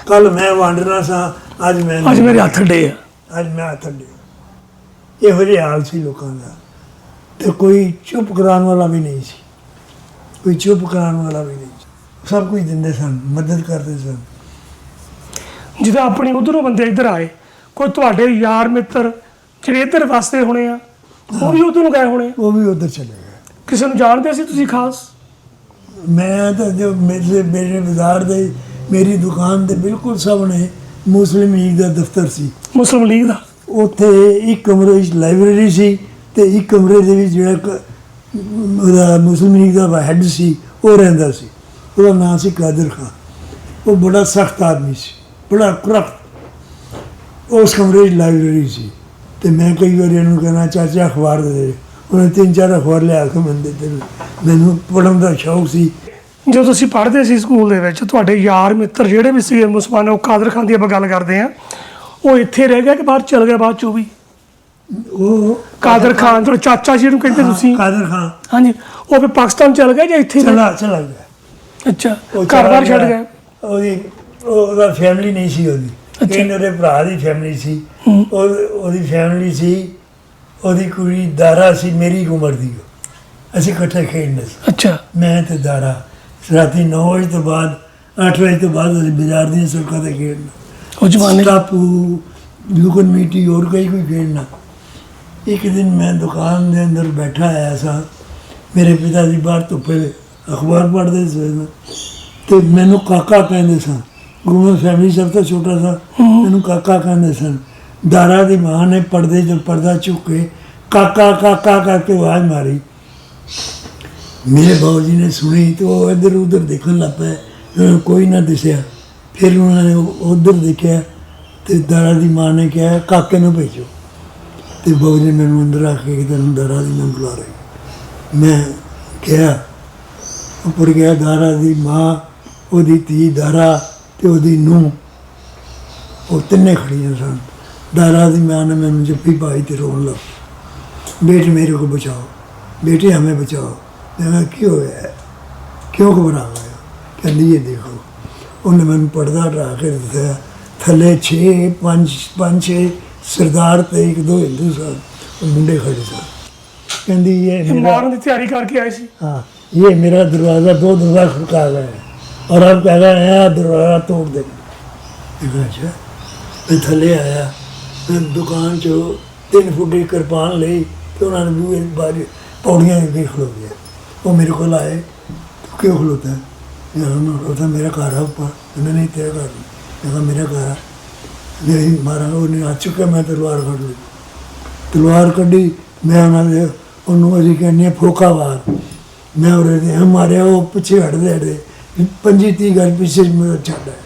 ਕੱਲ ਮੈਂ ਵੰਡਣਾ ਸਾਂ, ਅੱਜ ਮੇਰੇ ਹੱਥ ਅੱਡੇ ਆ। ਅੱਜ ਮੈਂ ਹੱਥ ਅੱਡੇ। ਇਹੋ ਜਿਹਾ ਹਾਲ ਸੀ ਲੋਕਾਂ ਦਾ, ਤੇ ਕੋਈ ਚੁੱਪ ਕਰਾਉਣ ਵਾਲਾ ਵੀ ਨਹੀਂ ਸੀ, ਕੋਈ ਚੁੱਪ ਕਰਾਉਣ ਵਾਲਾ ਵੀ ਨਹੀਂ ਸੀ। ਸਭ ਕੁਝ ਦਿੰਦੇ ਸਨ, ਮਦਦ ਕਰਦੇ ਸਨ। ਜਦੋਂ ਆਪਣੇ ਉਧਰੋਂ ਬੰਦੇ ਇੱਧਰ ਆਏ, ਕੋਈ ਤੁਹਾਡੇ ਯਾਰ ਮਿੱਤਰ ਜਿਹੜੇ ਇੱਧਰ ਵਸਦੇ ਹੋਣੇ ਆ, ਉਹ ਵੀ ਉਧਰ ਨੂੰ ਗਏ ਹੋਣੇ ਆ? ਉਹ ਵੀ ਉੱਧਰ ਚਲੇ ਗਏ। ਕਿਸੇ ਨੂੰ ਜਾਣਦੇ ਸੀ ਤੁਸੀਂ ਖਾਸ? ਮੈਂ ਤਾਂ ਜੋ ਮੇਰੇ ਬਾਜ਼ਾਰ ਦੇ ਮੇਰੀ ਦੁਕਾਨ ਦੇ ਬਿਲਕੁਲ ਸਾਹਮਣੇ ਮੁਸਲਿਮ ਲੀਗ ਦਾ ਦਫ਼ਤਰ ਸੀ। ਮੁਸਲਿਮ ਲੀਗ ਦਾ? ਉੱਥੇ ਇੱਕ ਕਮਰੇ ਵਿੱਚ ਲਾਇਬ੍ਰੇਰੀ ਸੀ ਤੇ ਇੱਕ ਕਮਰੇ ਦੇ ਵਿੱਚ ਜਿਹੜਾ ਉਹਦਾ ਮੁਸਲਿਮ ਲੀਗ ਦਾ ਹੈੱਡ ਸੀ ਉਹ ਰਹਿੰਦਾ ਸੀ। ਉਹਦਾ ਨਾਂ ਸੀ ਕਾਦਰ ਖਾਨ। ਉਹ ਬੜਾ ਸਖਤ ਆਦਮੀ ਸੀ, ਬੜਾ ਕਰਪਟ। ਉਸ ਕਮਰੇ ਵਿੱਚ ਲਾਇਬ੍ਰੇਰੀ ਸੀ ਤੇ ਮੈਂ ਕਈ ਵਾਰੀ ਇਹਨੂੰ ਕਹਿਣਾ, ਚਾਚਾ ਅਖਬਾਰ ਦੇ ਦੇ। ਉਹਨੇ 3-4 ਅਖਬਾਰ ਲਿਆ ਕੇ ਮੈਨੂੰ ਦਿੱਤੇ। ਮੈਨੂੰ ਪੜ੍ਹਨ ਦਾ ਸ਼ੌਕ ਸੀ। ਜਦੋਂ ਤੁਸੀਂ ਪੜ੍ਹਦੇ ਸੀ ਸਕੂਲ ਦੇ ਵਿੱਚ, ਤੁਹਾਡੇ ਯਾਰ ਮਿੱਤਰ ਜਿਹੜੇ ਵੀ ਸੀਗੇ ਮੁਸਲਮਾਨ, ਉਹ ਕਾਦਰ ਖਾਨ ਦੀ ਆਪਾਂ ਗੱਲ ਕਰਦੇ ਆ, ਉਹ ਇੱਥੇ ਰਹਿ ਗਿਆ ਕਿ ਬਾਹਰ ਚਲ ਗਿਆ ਬਾਅਦ ਚੋਂ ਵੀ? ਉਹ ਕਾਦਰ ਖਾਨ ਤੁਹਾਡਾ ਚਾਚਾ ਜੀ ਨੂੰ ਕਹਿੰਦੇ ਤੁਸੀਂ? ਕਾਦਰ ਖਾਨ, ਹਾਂਜੀ। ਉਹ ਫਿਰ ਪਾਕਿਸਤਾਨ ਚਲ ਗਿਆ ਜਾਂ ਇੱਥੇ ਚਲਾ ਗਿਆ? ਅੱਛਾ, ਉਹ ਘਰ-ਬਾਰ ਛੱਡ ਗਿਆ? ਉਹਦਾ ਫੈਮਿਲੀ ਨਹੀਂ ਸੀ ਉਹਦੀ। ਅੱਛਾ। ਉਹਦੇ ਭਰਾ ਦੀ ਫੈਮਿਲੀ ਸੀ। ਉਹਦੀ ਫੈਮਿਲੀ ਸੀ, ਉਹਦੀ ਕੁੜੀ ਦਾਰਾ ਸੀ ਮੇਰੀ ਉਮਰ ਦੀ। ਅਸੀਂ ਇਕੱਠੇ ਖੇਡਦੇ ਸੀ। ਅੱਛਾ। ਮੈਂ ਤੇ ਦਾਰਾ ਰਾਤੀ 9 ਵਜੇ ਤੋਂ ਬਾਅਦ 8 ਵਜੇ ਤੋਂ ਬਾਅਦ ਅਸੀਂ ਬਾਜ਼ਾਰ ਦੀਆਂ ਸੜਕਾਂ 'ਤੇ ਖੇਡਣਾ। ਉਹ ਜ਼ਮਾਨੇ ਟਾਪੂ, ਲੁਕਣ ਮੀਟੀ, ਹੋਰ ਕੋਈ ਖੇਡਣਾ। ਇੱਕ ਦਿਨ ਮੈਂ ਦੁਕਾਨ ਦੇ ਅੰਦਰ ਬੈਠਾ ਆਇਆ ਸਾਂ, ਮੇਰੇ ਪਿਤਾ ਜੀ ਬਾਹਰ ਧੁੱਪੇ ਅਖਬਾਰ ਪੜ੍ਹਦੇ ਸੀ ਤੇ ਮੈਨੂੰ ਕਾਕਾ ਕਹਿੰਦੇ ਸਨ। ਗੁਰੂ ਫੈਮਿਲੀ ਸਭ ਤੋਂ ਛੋਟਾ ਸਾਂ, ਮੈਨੂੰ ਕਾਕਾ ਕਹਿੰਦੇ ਸਨ। ਦਾਰਾ ਦੀ ਮਾਂ ਨੇ ਪਰਦੇ 'ਚ ਪਰਦਾ ਚੁੱਕ ਕੇ ਕਾਕਾ ਕਾਕਾ ਕਰਕੇ ਆਵਾਜ਼ ਮਾਰੀ। ਮੇਰੇ ਬਾਊ ਜੀ ਨੇ ਸੁਣੀ ਤੇ ਉਹ ਇੱਧਰ ਉੱਧਰ ਦੇਖਣ ਲੱਗ ਪਏ, ਉਹਨਾਂ ਨੂੰ ਕੋਈ ਨਾ ਦਿਸਿਆ। ਫਿਰ ਉਹਨਾਂ ਨੇ ਉੱਧਰ ਦੇਖਿਆ ਤੇ ਦਾਰਾ ਦੀ ਮਾਂ ਨੇ ਕਿਹਾ, ਕਾਕੇ ਨੂੰ ਭੇਜੋ। ਤੇ ਬਾਊ ਜੀ ਮੈਨੂੰ ਅੰਦਰ ਆ ਕੇ ਤੈਨੂੰ ਦਾਰਾ ਦੀ ਮਾਂ ਬੁਲਾ ਰਹੀ। ਮੈਂ ਕਿਹਾ, ਉੱਪਰ ਗਿਆ। ਦਾਰਾ ਦੀ ਮਾਂ, ਉਹਦੀ ਧੀ ਦਾਰਾ ਤੇ ਉਹਦੀ ਨੂੰਹ, ਉਹ ਤਿੰਨੇ ਖੜੀਆਂ ਸਨ। ਦਾਰਾ ਦੀ ਮਾਂ ਨੇ ਮੈਨੂੰ ਜੱਫੀ ਪਾਈ ਤੇ ਰੋਣ ਲੱਗ ਪਈ, बेटे मेरे को बचाओ, बेटे हमें बचाओ। मैं क्यों है, क्यों घबरा गया? कहती ये देखो। उन्हें मैंने पर्दा हटा के दिखाया, थले 5-6 सरदार थे, 1-2 हिंदू सन, मुंडे खड़े सन। कहती ये मारने की तैयारी करके आए सी। हाँ, ये मेरा दरवाज़ा 2 दफ़ा खड़का गया है और अब कह रहा है दरवाज़ा तोड़ दे। अच्छा, मैं थले आया, मैं दुकान चो 3 फुट की कृपान ली तो उन्होंने बूहे बारी पौड़ियाँ भी खलो गया। वो मेरे को आए, तो क्यों खलोता है? उन्होंने खलोता मेरा घर है ऊपर। मैंने नहीं तेरा घर, मैं कहा मेरा घर है। नहीं मारा, उन्हें आ चुका। मैं तलवार कट ली, तलवार कड़ी। मैं उन्होंने कहनी फोका वार। मैं और मारे वो पिछे हटते 25-30 घर पीछे मेरा छड़ है।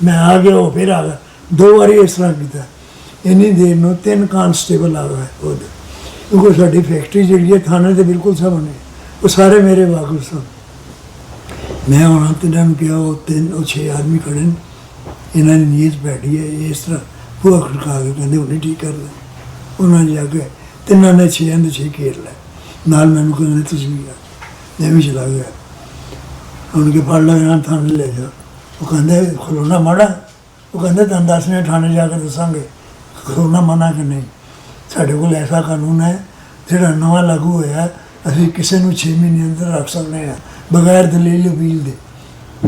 मैं आ गया, वो फिर आ गया। 2 बार इस तरह किया। इन्नी देर में 3 कांस्टेबल आ गए खुद, क्योंकि साड़ी फैक्ट्री जी थाने के बिल्कुल सामने, वो सारे मेरे वाकुफ सन। मैं उन्होंने तिन्होंने किया, वो 6 आदमी खड़े, इन्होंने नीज बैठी है इस तरह भूआ खड़का के कहते उन्हें ठीक कर ले। उन्होंने जाके तिन्हों ने 6 घेर लै, नाल मैनू कहते तुम भी आ। मैं भी चला गया। उनके फड़ लो, यहाँ थाने ले जाओ। वो कहते खलोना माड़ा, वो कहते तुम 10 मिनट थाने जाकर दसांगे खलोना मना कि नहीं। साढ़े को ऐसा कानून है जोड़ा नवा लागू होया, असीं किसी को 6 महीने अंदर रख सकते हैं बगैर दलील अपील दे।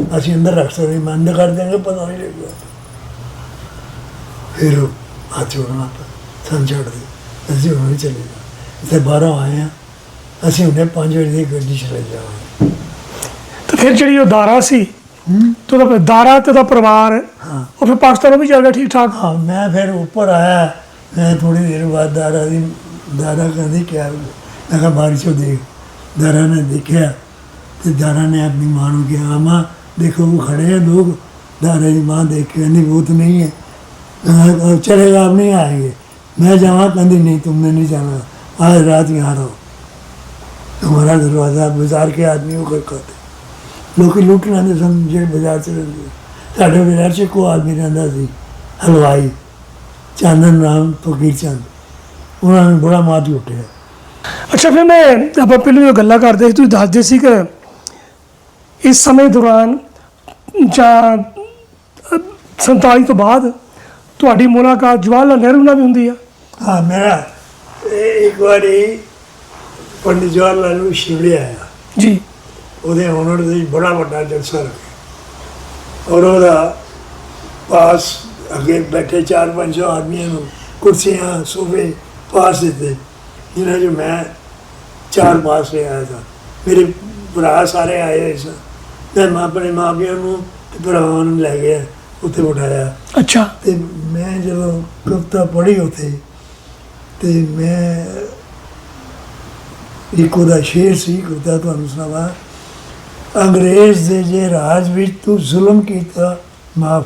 असीं अंदर रख सकते, बंद कर देंगे, पता नहीं लगेगा। फिर हाथ जोड़ना सन छड़ दे, असीं हुणे चले जाओ। इतने 12 आए हैं, असीं हुणे 5 बजे की गड्डी चले जाओ। तो फिर जी दारा सी तो दारा ते दा परिवार और फिर पाकिस्तान भी चल गया ठीक ठाक। हाँ मैं फिर ऊपर आया, मैं थोड़ी देर बाद दारा कहती क्या, मैं कहा बारिश हो देख। दारा ने देखा तो दारा ने अपनी माँ को कहा माँ देखो वो खड़े हैं लोग। दारा की माँ देख के कहती वो तो नहीं है। मैं कहा, चलेगा आप नहीं आएंगे। मैं जावा, कहती नहीं तुमने नहीं जाना, आज रात यहाँ रहो। हमारा दरवाज़ा बाजार के आदमी वो करते लोग लुट लेंगे सन जो बाजार से रहते। साढ़े बाजार से को आदमी रहता सी हलवाई चांदन राम फकीर चंद, उन्होंने बड़ा मात लुटिया। अच्छा फिर मैं ਆਪਾਂ ਪਹਿਲਾਂ ਜੋ ਗੱਲਾਂ ਕਰਦੇ ਸੀ ਤੁਸੀਂ ਦੱਸਦੇ ਸੀ ਕਿ ਇਸ ਸਮੇਂ ਦੌਰਾਨ ਜਾਂ 47 ਤੋਂ ਬਾਅਦ ਤੁਹਾਡੀ ਮੁਲਾਕਾਤ ਜਵਾਹਰ ਲਾਲ ਨਹਿਰੂ ਨਾਲ ਵੀ ਹੁੰਦੀ ਆ। हाँ मेरा एक बार पंडित जवाहर लाल नेहरू शिमले आया, ਜੀ ਉਹਦੇ ਆਨਰ ਦੇ ਵਿੱਚ ਬੜਾ ਵੱਡਾ ਜਲਸਾ ਰੱਖਿਆ ਔਰ ਉਹਦਾ ਪਾਸ ਅੱਗੇ ਬੈਠੇ 400-500 ਆਦਮੀਆਂ ਨੂੰ ਕੁਰਸੀਆਂ ਸੋਫੇ ਪਾਸ ਦਿੱਤੇ, ਜਿਨ੍ਹਾਂ 'ਚ ਮੈਂ 4 ਪਾਸ ਲੈ ਆਇਆ था। ਮੇਰੇ ਭਰਾ ਸਾਰੇ ਆਏ ਹੋਏ ਸਨ। ਮੈਂ ਆਪਣੇ ਮਾਂ ਪਿਓ ਨੂੰ ਤੇ ਭਰਾਵਾਂ ਨੂੰ ਲੈ ਗਿਆ, ਉੱਥੇ ਬਿਠਾਇਆ। ਅੱਛਾ ਤੇ ਮੈਂ ਜਦੋਂ ਕਵਿਤਾ ਪੜ੍ਹੀ ਉੱਥੇ ਤੇ ਮੈਂ ਇੱਕ ਉਹਦਾ ਸ਼ੇਰ ਸੀ, ਕਵਿਤਾ ਤੁਹਾਨੂੰ ਸੁਣਾਵਾਂ। ਅੰਗਰੇਜ਼ ਦੇ ਜੇ ਰਾਜ ਵਿੱਚ ਤੂੰ ਜ਼ੁਲਮ ਕੀਤਾ ਮਾਫ,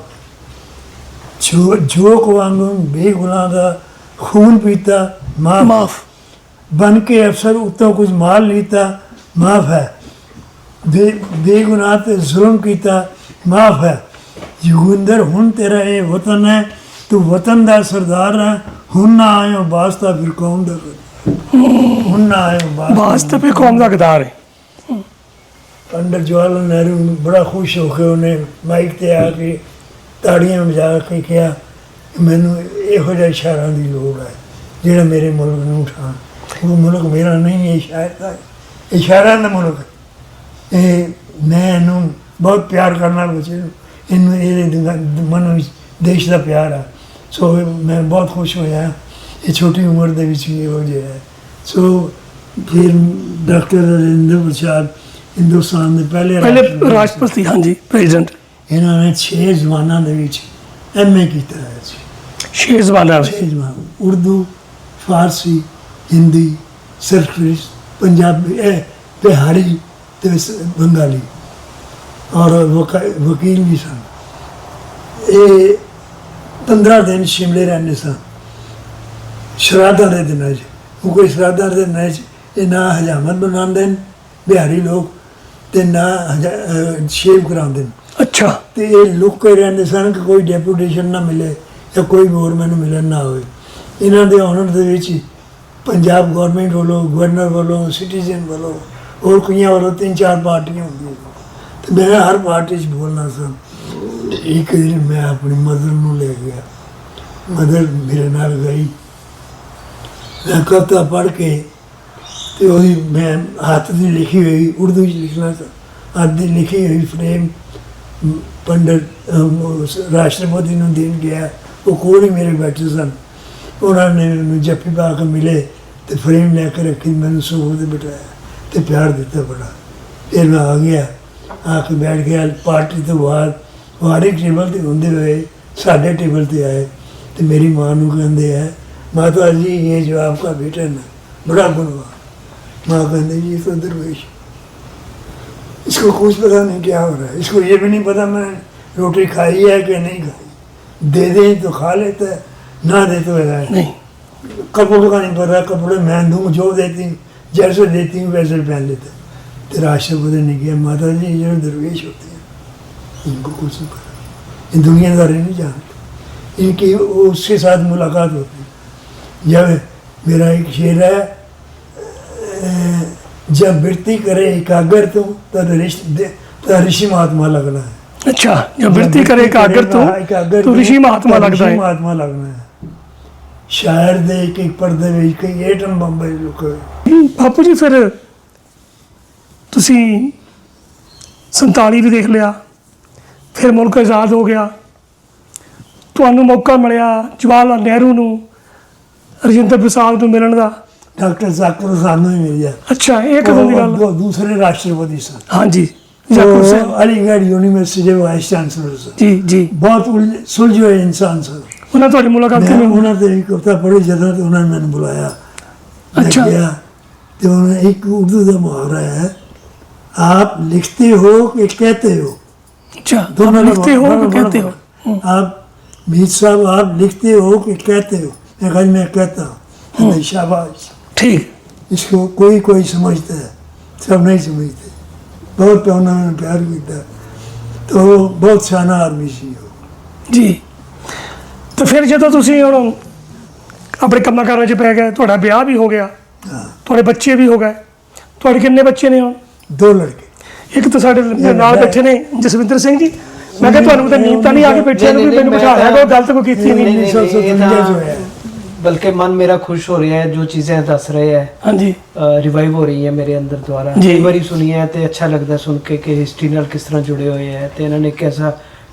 ਝੋਕ ਵਾਂਗੂ ਬੇਗੁਨਾਹ ਦਾ ਖੂਨ ਪੀਤਾ ਮਾਫ, ਬਨ ਕੇ ਅਫਸਰ ਉੱਤੋਂ ਕੁਝ ਮਾਲ ਲੀਤਾ ਮਾਫ ਹੈ, ਬੇਗੁਨਾਹ ਤੇ ਜ਼ੁਲਮ ਕੀਤਾ ਮਾਫ ਹੈ। ਜੋਗਿੰਦਰ ਹੁਣ ਤੇਰਾ ਇਹ ਵਤਨ ਹੈ, ਤੂੰ ਵਤਨ ਦਾ ਸਰਦਾਰ ਹੈ। ਹੁਣ ਨਾ ਆਇਓ ਵਾਸਤਾ ਫਿਰ ਕੌਮ ਦਾ, ਹੁਣ ਨਾ ਆਇਓ ਵਾਸਤੇ ਫਿਰ ਕੌਮ ਦਾ ਗਦਾਰ ਹੈ। पंडित जवाहर नेहरू बड़ा खुश होकर उन्हें माइक ते आके ताड़ियां बजा के कहा मैनू इहो जिहा इशारा की लोड़ है जिहड़ा मेरे मुल्क नूं उठा। वो मुल्क मेरा नहीं है, शायर का इशारा का मुल्क है। मैं इनू बहुत प्यार करना बच्चे इनू ये मन विच देश का प्यार है। सो मैं बहुत खुश होया ये छोटी उम्र दे विच इहो जिहा है। सो फिर डॉक्टर राजेंद्र प्रसाद हिंदुस्तान के पहले ਰਾਸ਼ਟਰਪਤੀ ਹਾਂਜੀ ਪ੍ਰੈਜ਼ੀਡੈਂਟ। इन्होंने 6 जबानों के MA किया है जी। 6 ਜ਼ਬਾਨਾਂ 6 जबान उर्दू, फारसी, हिंदी, संस्कृत, पंजाबी, बिहारी ते बंगाली और वकील भी सन। ये 15 दिन शिमले रहने सन श्राद्धां के दिनों। वो कोई श्राद्धां के दिनों ये ना हजामत बनाते हैं बिहारी लोग ते ना शेव कराते हैं। ਅੱਛਾ तो ये लुक के रहते सन कि कोई डेपूटेशन ना मिले या कोई होर मैनू मिलन ना होए। इन्हां दे ऑनर दे विच पंजाब गौरमेंट वालों, गवर्नर वालों, सिटीजन वालों और कई वालों 3-4 पार्टियां होंदियां। तो मैं हर पार्टी च बोलना सन। एक दिन मैं अपनी मदर नूं ले गया, मदर मेरे नाल गई। मैं कविता पढ़ के तो वही मैं हाथ की लिखी हुई उर्दू लिखना था, हाथ की लिखी हुई फ्रेम पंडित राष्ट्रपति ने देन गया। वो कोल ही मेरे बैठे सन। उन्होंने मैंने जप्पी पा के मिले तो फ्रेम लेकर रखी, मैंने सोफे से बिठाया तो प्यार दिता बड़ा। फिर मैं आ गया, आके बैठ गया। पार्टी तो बाद वारे टेबल से होंदे हुए साढ़े टेबल से आए तो मेरी माँ को कहते हैं माता जी ये जो आपका बेटा ना बड़ा गुणवान। माँ कहते जी तो दरवेश, इसको कुछ पता नहीं क्या हो रहा है, इसको ये भी नहीं पता मैंने रोटी खाई है कि नहीं खाई। दे दे तो खा लेता है, ना दे तो है नहीं। कपड़ों का नहीं पता, कपड़े मैं दूँ जो देती हूँ जैसे देती हूँ वैसे पहन लेता है। तो राष्ट्रपति ने किया माता जी ये जो दरवेश होते हैं इनको कुछ नहीं पता, ये दुनियादारी नहीं जानते, इनकी उसके साथ मुलाकात होती है। जब मेरा एक शेर है जब वृत्ति करे एकाग्र तो ऋषि महात्मा लगना है। अच्छा जब वृत्ति करे एकाग्र तो ऋषि महात्मा लगता है। महात्मा लगना है। शायर दे एक पर्दे में कई एटम बम लुके। ਬਾਪੂ ਜੀ ਫਿਰ ਤੁਸੀਂ 47 ਵੀ ਦੇਖ ਲਿਆ, ਫਿਰ ਮੁਲਕ ਆਜ਼ਾਦ ਹੋ ਗਿਆ, ਤੁਹਾਨੂੰ ਮੌਕਾ ਮਿਲਿਆ ਜਵਾਹਰ ਲਾਲ ਨਹਿਰੂ ਨੂੰ, ਰਜਿੰਦਰ ਪ੍ਰਸਾਦ ਨੂੰ ਮਿਲਣ ਦਾ। डॉक्टर जाकिर हुसैन ही मिल गया। अच्छा ये कदों की गल? वो दूसरे राष्ट्रपति सन। हाँ जी ਜ਼ਾਕਿਰ वो हुसैन। अलीगढ़ यूनिवर्सिटी के वाइस चांसलर से जी जी बहुत सुलझे हुए इंसान सर। ਉਹਨਾਂ ਤੁਹਾਡੀ ਮੁਲਾਕਾਤ मैं ਕਿਵੇਂ ਹੋਈ? उन्होंने एक कविता पढ़ी जदा तो उन्होंने मैंने बुलाया। मैं अच्छा। गया तो उन्होंने एक उर्दू का मुहावरा है, आप लिखते हो कि कहते हो। अच्छा दोनों आप लिखते हो दोनों- कि कहते हो? दोनों- आप मीर साहब आप लिखते हो कि कहते हो? मैं कहा मैं कहता हूँ। नहीं, शाबाश। ठीक, इसको कोई कोई समझता है, सब नहीं समझते। बहुत प्यार मैंने प्यार किया, तो बहुत सियाना आदमी सी वो। ਜੀ। ਤੇ ਫਿਰ ਜਦੋਂ ਤੁਸੀਂ ਹੁਣ ਆਪਣੇ ਕੰਮਾਂ ਕਾਰਾਂ 'ਚ ਪੈ ਗਏ, ਤੁਹਾਡਾ ਵਿਆਹ ਵੀ ਹੋ ਗਿਆ, ਤੁਹਾਡੇ ਬੱਚੇ ਵੀ ਹੋ ਗਏ, ਤੁਹਾਡੇ ਕਿੰਨੇ ਬੱਚੇ ਨੇ ਹੁਣ? 2 लड़के। ਇੱਕ ਤਾਂ ਸਾਡੇ ਨਾਲ ਬੈਠੇ ਨੇ ਜਸਵਿੰਦਰ ਸਿੰਘ ਜੀ। ਮੈਂ ਕਿਹਾ ਤੁਹਾਨੂੰ ਤਾਂ ਨੀਂਦ ਤਾਂ ਨਹੀਂ ਆ ਕੇ ਬੈਠੇ ਨੂੰ ਵੀ ਮੈਨੂੰ ਬਿਠਾਇਆ ਕੋਈ ਗਲਤ ਕੋਈ ਕੀਤੀ ਨਹੀਂ। 1957 जो है बल्कि मन मेरा खुश हो रहा है जो चीज़ें दस रहे हैं, ਹਾਂਜੀ रिवाइव हो रही है मेरे अंदर द्वारा। जी। कई बारी सुनी है तो अच्छा लगता है सुन के कि हिस्ट्री नाल किस तरह जुड़े हुए हैं तो इन्होंने कैसा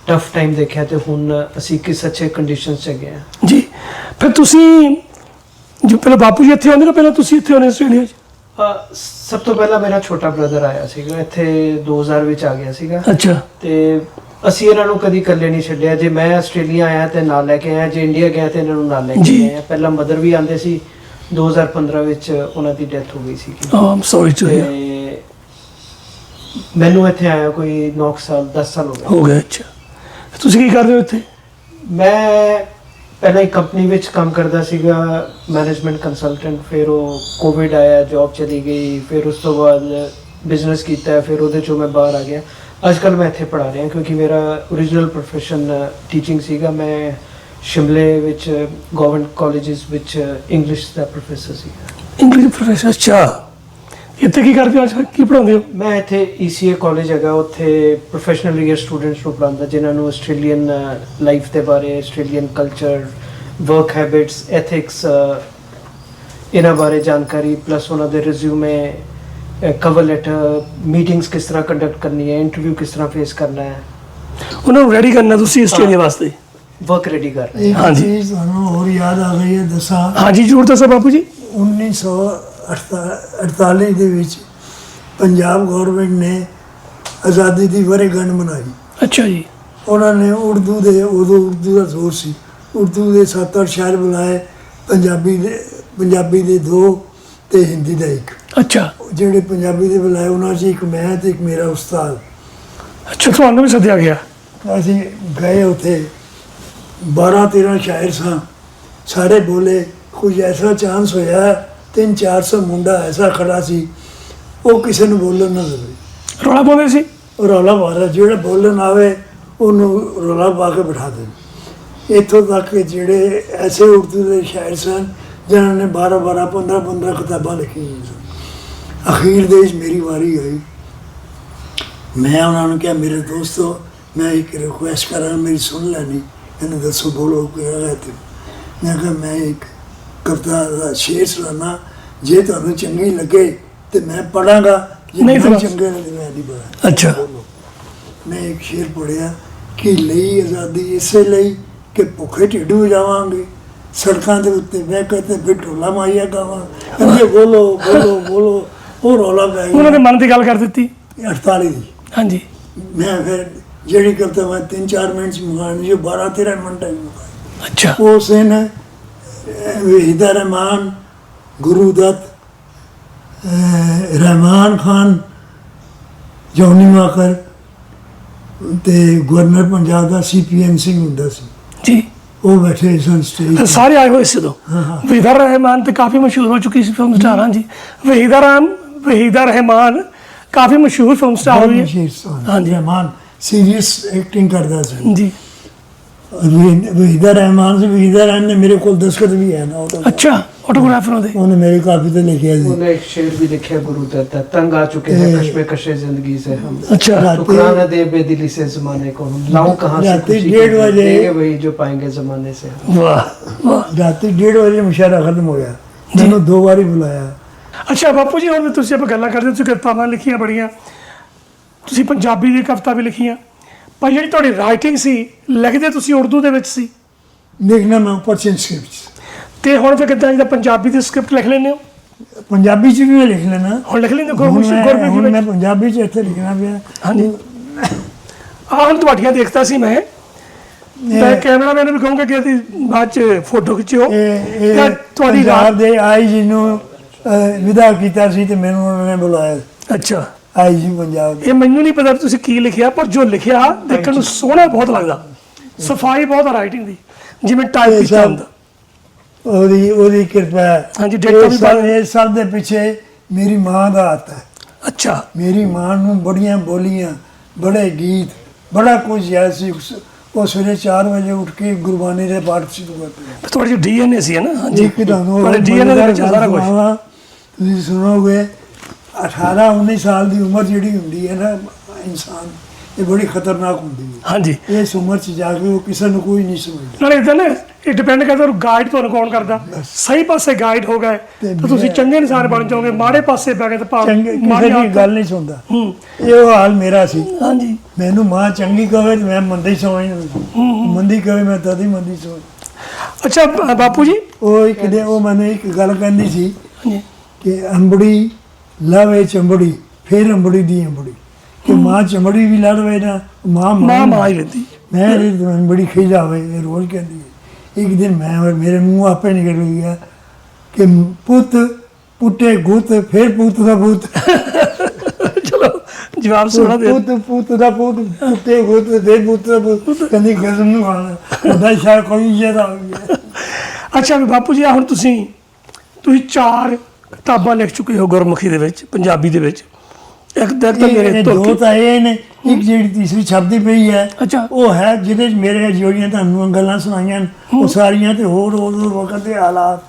टफ टाइम देखा तो हुण असी किस अच्छे कंडीशन च गए हैं। ਜੀ। ਫਿਰ ਤੁਸੀਂ ਜੋ ਪਹਿਲਾਂ ਬਾਪੂ ਜੀ ਇੱਥੇ ਆਉਂਦੇ ਕਿ ਪਹਿਲਾਂ ਤੁਸੀਂ ਇੱਥੇ ਆਉਂਦੇ ਆਸਟ੍ਰੇਲੀਆ 'ਚ? ਸਭ ਤੋਂ ਪਹਿਲਾਂ ਮੇਰਾ ਛੋਟਾ ਬ੍ਰਦਰ ਆਇਆ ਸੀਗਾ ਇੱਥੇ 2000 ਵਿੱਚ ਆ ਗਿਆ ਸੀਗਾ ਅੱਛਾ ਤੇ ਅਸੀਂ ਇਹਨਾਂ ਨੂੰ ਕਦੀ ਇਕੱਲੇ ਨਹੀਂ ਛੱਡਿਆ। ਜੇ ਮੈਂ ਆਸਟ੍ਰੇਲੀਆ ਆਇਆ ਤੇ ਨਾਲ ਲੈ ਕੇ ਆਇਆ, ਜੇ ਇੰਡੀਆ ਗਿਆ ਤੇ ਇਹਨਾਂ ਨੂੰ ਨਾਲ ਲੈ ਕੇ ਜੀ। ਆਇਆ। ਪਹਿਲਾਂ ਮਦਰ ਵੀ ਆਂਦੇ ਸੀ, 2015 ਵਿੱਚ ਉਹਨਾਂ ਦੀ ਡੈਥ ਹੋ ਗਈ ਸੀ। ਆਮ ਸੌਰੀ ਟੂ ਹੀਅਰ। ਤੇ ਮੈਨੂੰ ਇੱਥੇ ਆਇਆ ਕੋਈ 9 ਸਾਲ 10 ਸਾਲ ਹੋ ਗਏ। ਹੋ ਗਿਆ। ਅੱਛਾ ਤੁਸੀਂ ਕੀ ਕਰਦੇ ਹੋ ਇੱਥੇ? ਮੈਂ ਪਹਿਲਾਂ ਇੱਕ ਕੰਪਨੀ ਵਿੱਚ ਕੰਮ ਕਰਦਾ ਸੀਗਾ, ਮੈਨੇਜਮੈਂਟ ਕੰਸਲਟੈਂਟ। ਫਿਰ ਉਹ ਕੋਵਿਡ ਆਇਆ, ਜੌਬ ਚਲੀ ਗਈ। ਫਿਰ ਉਸ ਤੋਂ ਬਾਅਦ ਬਿਜ਼ਨਸ ਕੀਤਾ, ਫਿਰ ਉਹਦੇ ਚੋਂ ਮੈਂ ਬਾਹਰ ਆ ਗਿਆ। ਅੱਜ ਕੱਲ੍ਹ ਮੈਂ ਇੱਥੇ ਪੜ੍ਹਾ ਰਿਹਾ ਕਿਉਂਕਿ ਮੇਰਾ ਓਰੀਜਨਲ ਪ੍ਰੋਫੈਸ਼ਨ ਟੀਚਿੰਗ ਸੀਗਾ। ਮੈਂ ਸ਼ਿਮਲੇ ਵਿੱਚ ਗਵਰਨਮੈਂਟ ਕਾਲਜਸ ਵਿੱਚ ਇੰਗਲਿਸ਼ ਦਾ ਪ੍ਰੋਫੈਸਰ ਸੀਗਾ। English professor. ਅੱਛਾ ਇੱਥੇ ਕੀ ਕਰਦੇ ਹੋ ਅੱਜ? ਕੀ ਪੜ੍ਹਾਉਂਦੇ ਹੋ? ਮੈਂ ਇੱਥੇ ECA ਕਾਲਜ ਹੈਗਾ, ਉੱਥੇ ਪ੍ਰੋਫੈਸ਼ਨਲ ਈਅਰ ਸਟੂਡੈਂਟਸ ਨੂੰ ਪੜ੍ਹਾਉਂਦਾ ਜਿਨ੍ਹਾਂ ਨੂੰ ਆਸਟ੍ਰੇਲੀਅਨ ਲਾਈਫ ਦੇ ਬਾਰੇ, Australian culture, work habits, ethics, ਇਹਨਾਂ ਬਾਰੇ ਜਾਣਕਾਰੀ, ਪਲੱਸ ਉਹਨਾਂ ਦੇ ਰਿਜ਼ਿਊਮੇ, ਕਵਰ ਲੈਟਰ, ਮੀਟਿੰਗਸ ਕਿਸ ਤਰ੍ਹਾਂ ਕੰਡਕਟ ਕਰਨੀ ਹੈ, ਇੰਟਰਵਿਊ ਕਿਸ ਤਰ੍ਹਾਂ ਫੇਸ ਕਰਨਾ ਹੈ, ਉਹਨਾਂ ਨੂੰ ਰੈਡੀ ਕਰਨਾ ਤੁਸੀਂ ਆਸਟ੍ਰੇਲੀਆ ਵਾਸਤੇ। ਵਰਕ ਰੈਡੀ ਕਰ ਰਹੇ एक हाँ जी। चीज ਤੁਹਾਨੂੰ और याद आ गई है दसा। ਹਾਂਜੀ ਜ਼ਰੂਰ ਦੱਸੋ ਬਾਪੂ ਜੀ। 1948 ਦੇ ਵਿੱਚ ਪੰਜਾਬ ਗਵਰਨਮੈਂਟ ਨੇ ਆਜ਼ਾਦੀ ਦੀ ਵਰ੍ਹੇਗੰਢ ਮਨਾਈ। ਅੱਛਾ ਜੀ। ਉਹਨਾਂ ਨੇ ਉਰਦੂ ਦੇ, ਉਦੋਂ ਉਰਦੂ ਦਾ ਜ਼ੋਰ ਸੀ, ਉਰਦੂ ਦੇ 7-8 ਸ਼ਾਇਰ ਬੁਲਾਏ, ਪੰਜਾਬੀ ਦੇ 2 ਤੇ ਹਿੰਦੀ ਦਾ 1। ਅੱਛਾ ਜਿਹੜੇ ਪੰਜਾਬੀ ਦੇ ਬੁਲਾਏ ਉਹਨਾਂ 'ਚ ਇੱਕ ਮੈਂ ਤੇ ਇੱਕ ਮੇਰਾ ਉਸਤਾਦ। ਅੱਛਾ ਤੁਹਾਨੂੰ ਵੀ ਸੱਦਿਆ ਗਿਆ? ਅਸੀਂ ਗਏ ਉੱਥੇ, 12-13 ਸ਼ਾਇਰ ਸਾਂ, ਸਾਰੇ ਬੋਲੇ। ਕੁਝ ਐਸਾ ਚਾਂਸ ਹੋਇਆ 300-400 ਮੁੰਡਾ ਐਸਾ ਖੜਾ ਸੀ, ਉਹ ਕਿਸੇ ਨੂੰ ਬੋਲਣ ਨਾ ਦੇਵੇ। ਰੌਲਾ ਪਾਉਂਦੇ ਸੀ? ਉਹ ਰੌਲਾ ਮਾਰਿਆ, ਜਿਹੜਾ ਬੋਲਣ ਆਵੇ ਉਹਨੂੰ ਰੌਲਾ ਪਾ ਕੇ ਬਿਠਾ ਦੇਣ। ਇੱਥੋਂ ਤੱਕ ਕਿ ਜਿਹੜੇ ਐਸੇ ਉਰਦੂ ਦੇ ਸ਼ਾਇਰ ਸਨ ਜਿਨ੍ਹਾਂ ਨੇ 12-12, 15-15 ਕਿਤਾਬਾਂ ਲਿਖੀਆਂ ਸਨ। ਅਖੀਰ ਦੇ ਵਿੱਚ ਮੇਰੀ ਵਾਰੀ ਆਈ। ਮੈਂ ਉਹਨਾਂ ਨੂੰ ਕਿਹਾ, ਮੇਰੇ ਦੋਸਤੋ ਮੈਂ ਇੱਕ ਰਿਕੁਐਸਟ ਕਰਾਂ, ਮੇਰੀ ਸੁਣ ਲੈਣੀ। ਇਹਨੂੰ ਦੱਸੋ, ਬੋਲੋ ਕੀ ਕਹਤੇ। ਮੈਂ ਕਿਹਾ ਮੈਂ ਇੱਕ ਕਵਿਤਾ ਦਾ ਸ਼ੇਰ ਸੁਣਾਉਣਾ, ਜੇ ਤੁਹਾਨੂੰ ਚੰਗੀ ਲੱਗੇ ਤੇ ਮੈਂ ਪੜਾਂਗਾ, ਜੇ ਨਹੀਂ ਤਾਂ ਨਹੀਂ ਬਸ। ਚੰਗੇ ਲੱਗੇ ਮੈਂ ਨਹੀਂ ਪੜਾਂ। ਅੱਛਾ। ਮੈਂ ਇੱਕ ਸ਼ੇਰ ਪੜਿਆ ਕਿ ਲਈ ਆਜ਼ਾਦੀ ਇਸੇ ਲਈ ਕਿ ਭੁੱਖੇ ਢਿੱਡ ਹੋ ਜਾਵਾਂਗੇ, ਸੜਕਾਂ ਦੇ ਉੱਤੇ ਬਹਿ ਕੇ ਤੇ ਫਿਰ ਢੋਲਾ ਮਾਈਆ ਗਾਵਾਂ। ਕਹਿੰਦੇ ਬੋਲੋ ਬੋਲੋ ਬੋਲੋ। ਉਹ ਰੌਲਾ ਪੈ ਉਹਨਾਂ ਦੇ ਗਿਆ। ਮਨ ਦੀ ਗੱਲ ਕਰ ਦਿੱਤੀ। 48 ਦੀ ਹਾਂਜੀ ਮੈਂ ਫਿਰ ਜਿਹੜੀ ਕਵਿਤਾ ਮੈਂ 3-4 ਮਿੰਟ ਚ ਮੁਕਾਣੀ, ਜੋ 12-13 ਮਿੰਟ ਚ ਮੁਕਾਈ। ਅੱਛਾ ਉਹ ਸਨ ਵਹੀਦਾ ਰਹਿਮਾਨ, ਗੁਰੂ ਦੱਤ, ਰਹਿਮਾਨ ਖਾਨ, ਜੌਨੀ ਵਾਕਰ ਤੇ ਗਵਰਨਰ ਪੰਜਾਬ ਦਾ CPN ਸਿੰਘ ਹੁੰਦਾ ਸੀ। ਜੀ। ਉਹ ਬੈਠੇ ਸਨ ਸਟੇਜ ਤੇ। ਸਾਰੇ ਆਏ ਹੋਏ ਸੀ ਉਦੋਂ। ਵਹੀਦਾ ਰਹਿਮਾਨ ਤੇ ਕਾਫੀ ਮਸ਼ਹੂਰ ਹੋ ਚੁੱਕੀ ਸੀ ਫਿਲਮ ਸਟਾਰ। ਹਾਂਜੀ ਵਹੀਦਾ ਰਹਿਮਾਨ ਕਾਫੀ ਮਸ਼ਹੂਰ ਫਿਲਮ ਸਟਾਰ ਹੋਈ ਹੈ। ਹਾਂਜੀ, ਰਹਿਮਾਨ ਸੀਰੀਅਸ ਐਕਟਿੰਗ ਕਰਦਾ ਸੀ। ਜੀ। ਵਹੀਦਾ ਰਹਿਮਾਨ ਸੀ। ਵਹੀਦਾ ਰਹਿਮਾਨ ਨੇ ਮੇਰੇ ਕੋਲ ਦਸਖਤ ਵੀ ਹੈ ਨਾ ਉਹਦਾ। ਅੱਛਾ ਆਟੋਗ੍ਰਾਫ ਉਹਨਾਂ ਦੇ। ਉਹਨੇ ਮੇਰੀ ਕਾਪੀ ਤੇ ਲਿਖਿਆ ਸੀ। ਉਹਨੇ ਇੱਕ ਸ਼ੇਰ ਵੀ ਲਿਖਿਆ ਗੁਰੂ ਦੱਤ, ਤੰਗ ਆ ਚੁਕੇ हैं कश्मे कशे जिंदगी से हम, ਅੱਛਾ ठुकराना दे बेदिली से जमाने को हम, लाऊं कहाँ से रात्रि खुशी 1:30 को, बजे। देंगे वही जो पाएंगे जमाने से हम। ਵਾਹ ਵਾਹ। ਰਾਤੀ 1:30 ਵਜੇ ਮੁਸ਼ਾਇਰਾ ਖਤਮ ਹੋ ਗਿਆ। ਮੈਨੂੰ 2 ਵਾਰੀ ਬੁਲਾਇਆ। ਅੱਛਾ ਬਾਪੂ ਜੀ, ਹੁਣ ਤੁਸੀਂ ਆਪਾਂ ਗੱਲਾਂ ਕਰਦੇ, ਤੁਸੀਂ ਕਿਤਾਬਾਂ ਲਿਖੀਆਂ ਬੜੀਆਂ, ਤੁਸੀਂ ਪੰਜਾਬੀ ਦੀ ਕਵਿਤਾ ਵੀ ਲਿਖੀਆਂ, ਪਰ ਜਿਹੜੀ ਤੁਹਾਡੀ ਰਾਈਟਿੰਗ ਸੀ, ਲਿਖਦੇ ਤੁਸੀਂ ਉਰਦੂ ਦੇ ਵਿੱਚ ਸੀ, 'ਦੇਖਣਾ ਮੈਂ ਪਰਚਨ ਸਕ੍ਰਿਪਟ। ਤੇ ਹੁਣ ਫਿਰ ਕਿੱਦਾਂ ਜਿੱਦਾਂ ਪੰਜਾਬੀ ਦੀ ਸਕ੍ਰਿਪਟ ਲਿਖ ਲੈਂਦੇ ਹੋ? ਪੰਜਾਬੀ ਚ ਵੀ ਮੈਂ ਲਿਖ ਲੈਣਾ। ਹੁਣ ਲਿਖ ਲੈਂਦੇ ਹੁਣ ਗੁਰਮੁਖੀ ਮੈਂ ਵਿੱਚ? ਪੰਜਾਬੀ ਚ ਇੱਥੇ ਲਿਖਣਾ ਪਿਆ। ਹਾਂਜੀ ਹੁਣ ਤੁਹਾਡੀਆਂ ਦੇਖਦਾ ਸੀ ਮੈਂ ਕੈਮਰਾਮੈਨ ਨੂੰ ਵੀ ਕਹੂੰਗਾ ਕਿ ਅਸੀਂ ਬਾਅਦ ਚ ਫੋਟੋ ਖਿੱਚਿਓ। ਇਹ ਤਾਂ ਤੁਹਾਡੀ ਪੰਜਾਬ ਦੇ ਆਈ ਜੀ ਨੂੰ ਵਿਦਾ ਕੀਤਾ ਸੀ ਤੇ ਮੈਨੂੰ ਉਹਨਾਂ ਨੇ ਬੁਲਾਇਆ, ਅੱਛਾ, ਆਈ ਜੀ ਪੰਜਾਬ ਦੇ। ਇਹ ਮੈਨੂੰ ਨਹੀਂ ਪਤਾ ਤੁਸੀਂ ਕੀ ਲਿਖਿਆ, ਪਰ ਜੋ ਲਿਖਿਆ ਦੇਖਣ ਨੂੰ ਸੋਹਣਾ ਬਹੁਤ ਲੱਗਦਾ, ਸਫਾਈ ਬਹੁਤ ਆ ਰਾਈਟਿੰਗ ਦੀ, ਜਿਵੇਂ ਟਾਈਪ ਕੀਤਾ ਹੁੰਦਾ। ਉਹਦੀ ਕਿਰਪਾ ਹੈ। ਹਾਂਜੀ, ਡੇਟਾ ਵੀ ਪਾ- ਇਹ ਸਭ ਦੇ ਪਿੱਛੇ ਮੇਰੀ ਮਾਂ ਦਾ ਹੱਥ ਹੈ। ਅੱਛਾ, ਮੇਰੀ ਮਾਂ ਨੂੰ ਬੜੀਆਂ ਬੋਲੀਆਂ, ਬੜੇ ਗੀਤ, ਬੜਾ ਕੁਝ ਯਾਦ ਸੀ। ਉਹ ਸਵੇਰੇ 4 ਵਜੇ ਉੱਠ ਕੇ ਗੁਰਬਾਣੀ ਦੇ ਪਾਠ ਸ਼ੁਰੂ ਕਰਦੇ। ਤੁਹਾਡੀ ਜੋ ਡੀਐਨਏ ਸੀ ਨਾ, ਹਾਂਜੀ, ਇੱਕ ਤੁਹਾਨੂੰ ਤੁਹਾਡੇ ਡੀਐਨਏ ਦੇ ਵਿੱਚ ਸਾਰਾ ਕੁਝ। ਤੁਸੀਂ ਸੁਣੋਗੇ 18-19 ਸਾਲ ਦੀ ਉਮਰ ਜਿਹੜੀ ਹੁੰਦੀ ਹੈ ਨਾ ਇਨਸਾਨ, ਇਹ ਬੜੀ ਖਤਰਨਾਕ ਹੁੰਦੀ ਹੈ। ਹਾਂਜੀ, ਇਸ ਉਮਰ 'ਚ ਜਾ ਕੇ ਉਹ ਕਿਸੇ ਨੂੰ ਕੋਈ ਨਹੀਂ ਸਮਝਦਾ। ਨਾਲੇ ਇਦਾਂ ਨਾ ਇਹ ਡਿਪੈਂਡ ਕਰਦਾ ਗਾਈਡ ਤੁਹਾਨੂੰ ਕੌਣ ਕਰਦਾ। ਸਹੀ ਪਾਸੇ ਗਾਈਡ ਹੋ ਗਏ ਤਾਂ ਤੁਸੀਂ ਚੰਗੇ ਇਨਸਾਨ ਬਣ ਜਾਓਗੇ, ਮਾੜੇ ਪਾਸੇ ਪੈ ਗਏ ਤਾਂ ਚੰਗੇ ਕਿਸੇ ਮਾੜੀ ਦੀ ਆਦਤ- ਗੱਲ ਨਹੀਂ ਸੁਣਦਾ। ਹੂੰ, ਇਹ ਉਹ ਹਾਲ ਮੇਰਾ ਸੀ। ਹਾਂਜੀ, ਮੈਨੂੰ ਮਾਂ ਚੰਗੀ ਕਹੇ ਤੇ ਮੈਂ ਮੰਦੀ ਸਮਝਦਾ, ਮੰਦੀ ਕਹੇ ਮੈਂ ਤਦ ਹੀ ਮੰਦੀ ਸਮਝ। ਅੱਛਾ ਬਾਪੂ ਜੀ, ਉਹ ਇੱਕ ਦਿਨ ਉਹ ਮੈਨੂੰ ਇੱਕ ਗੱਲ ਕਹਿੰਦੀ ਸੀ ਹਾਂਜੀ, ਕਿ ਅੰਬੜੀ ਲਾਵੇ ਚੰਬੜੀ, ਫਿਰ ਅੰਬੜੀ ਦੀ ਅੰਬੜੀ, ਕਿ ਮਾਂ ਚੰਬੜੀ ਵੀ ਲੜਵੇ ਨਾ ਮਾਂ ਮਾਂ ਹੀ ਲੈਂਦੀ। ਮੈਂ ਇਹਦੀ ਬੜੀ ਖਿਜ ਆਵੇ, ਇਹ ਰੋਜ਼ ਕਹਿੰਦੀ ਹੈ। ਇੱਕ ਦਿਨ ਮੈਂ ਮੇਰੇ ਮੂੰਹ ਆਪੇ ਨਿਕਲ ਗਿਆ ਕਿ ਪੁੱਤ ਪੁੱਟੇ ਗੁੱਤ, ਫਿਰ ਪੁੱਤ ਦਾ ਪੁੱਤ। ਚਲੋ ਜਵਾਬ ਸੋਹਣਾ ਦੇ। ਪੁੱਤ ਦਾ ਪੁੱਤ, ਪੁੱਟੇ ਗੁੱਤ, ਫਿਰ ਪੁੱਤ ਦਾ ਪੁੱਤ। ਕਹਿੰਦੀ ਕਸਮ ਨੂੰ ਖਾਣਾ ਉਹਦਾ ਸ਼ਾਇਦ ਕੋਈ ਜਿਆਦਾ ਹੋ ਗਿਆ। ਅੱਛਾ ਵੀ ਬਾਪੂ ਜੀ, ਆਹ ਹੁਣ ਤੁਸੀਂ 4 ਕਿਤਾਬਾਂ ਲਿਖ ਚੁੱਕੇ ਹੋ ਗੁਰਮੁਖੀ ਦੇ ਵਿੱਚ, ਪੰਜਾਬੀ ਦੇ ਵਿੱਚ। ਇੱਕ ਦਿਨ ਤਾਂ ਮੇਰੇ ਇਹ ਦੋ ਤੁਰਕੀ, ਤਾਂ ਇਹ ਨੇ, ਇੱਕ ਜਿਹੜੀ ਤੀਸਰੀ ਛਪਦੀ ਪਈ ਹੈ ਅੱਛਾ, ਉਹ ਹੈ ਜਿਹਦੇ 'ਚ ਮੇਰੇ ਜਿਹੜੀਆਂ ਤੁਹਾਨੂੰ ਗੱਲਾਂ ਸੁਣਾਈਆਂ ਨੇ, ਉਹ ਸਾਰੀਆਂ ਤੇ ਹੋਰ ਵਕਤ ਦੇ ਹਾਲਾਤ,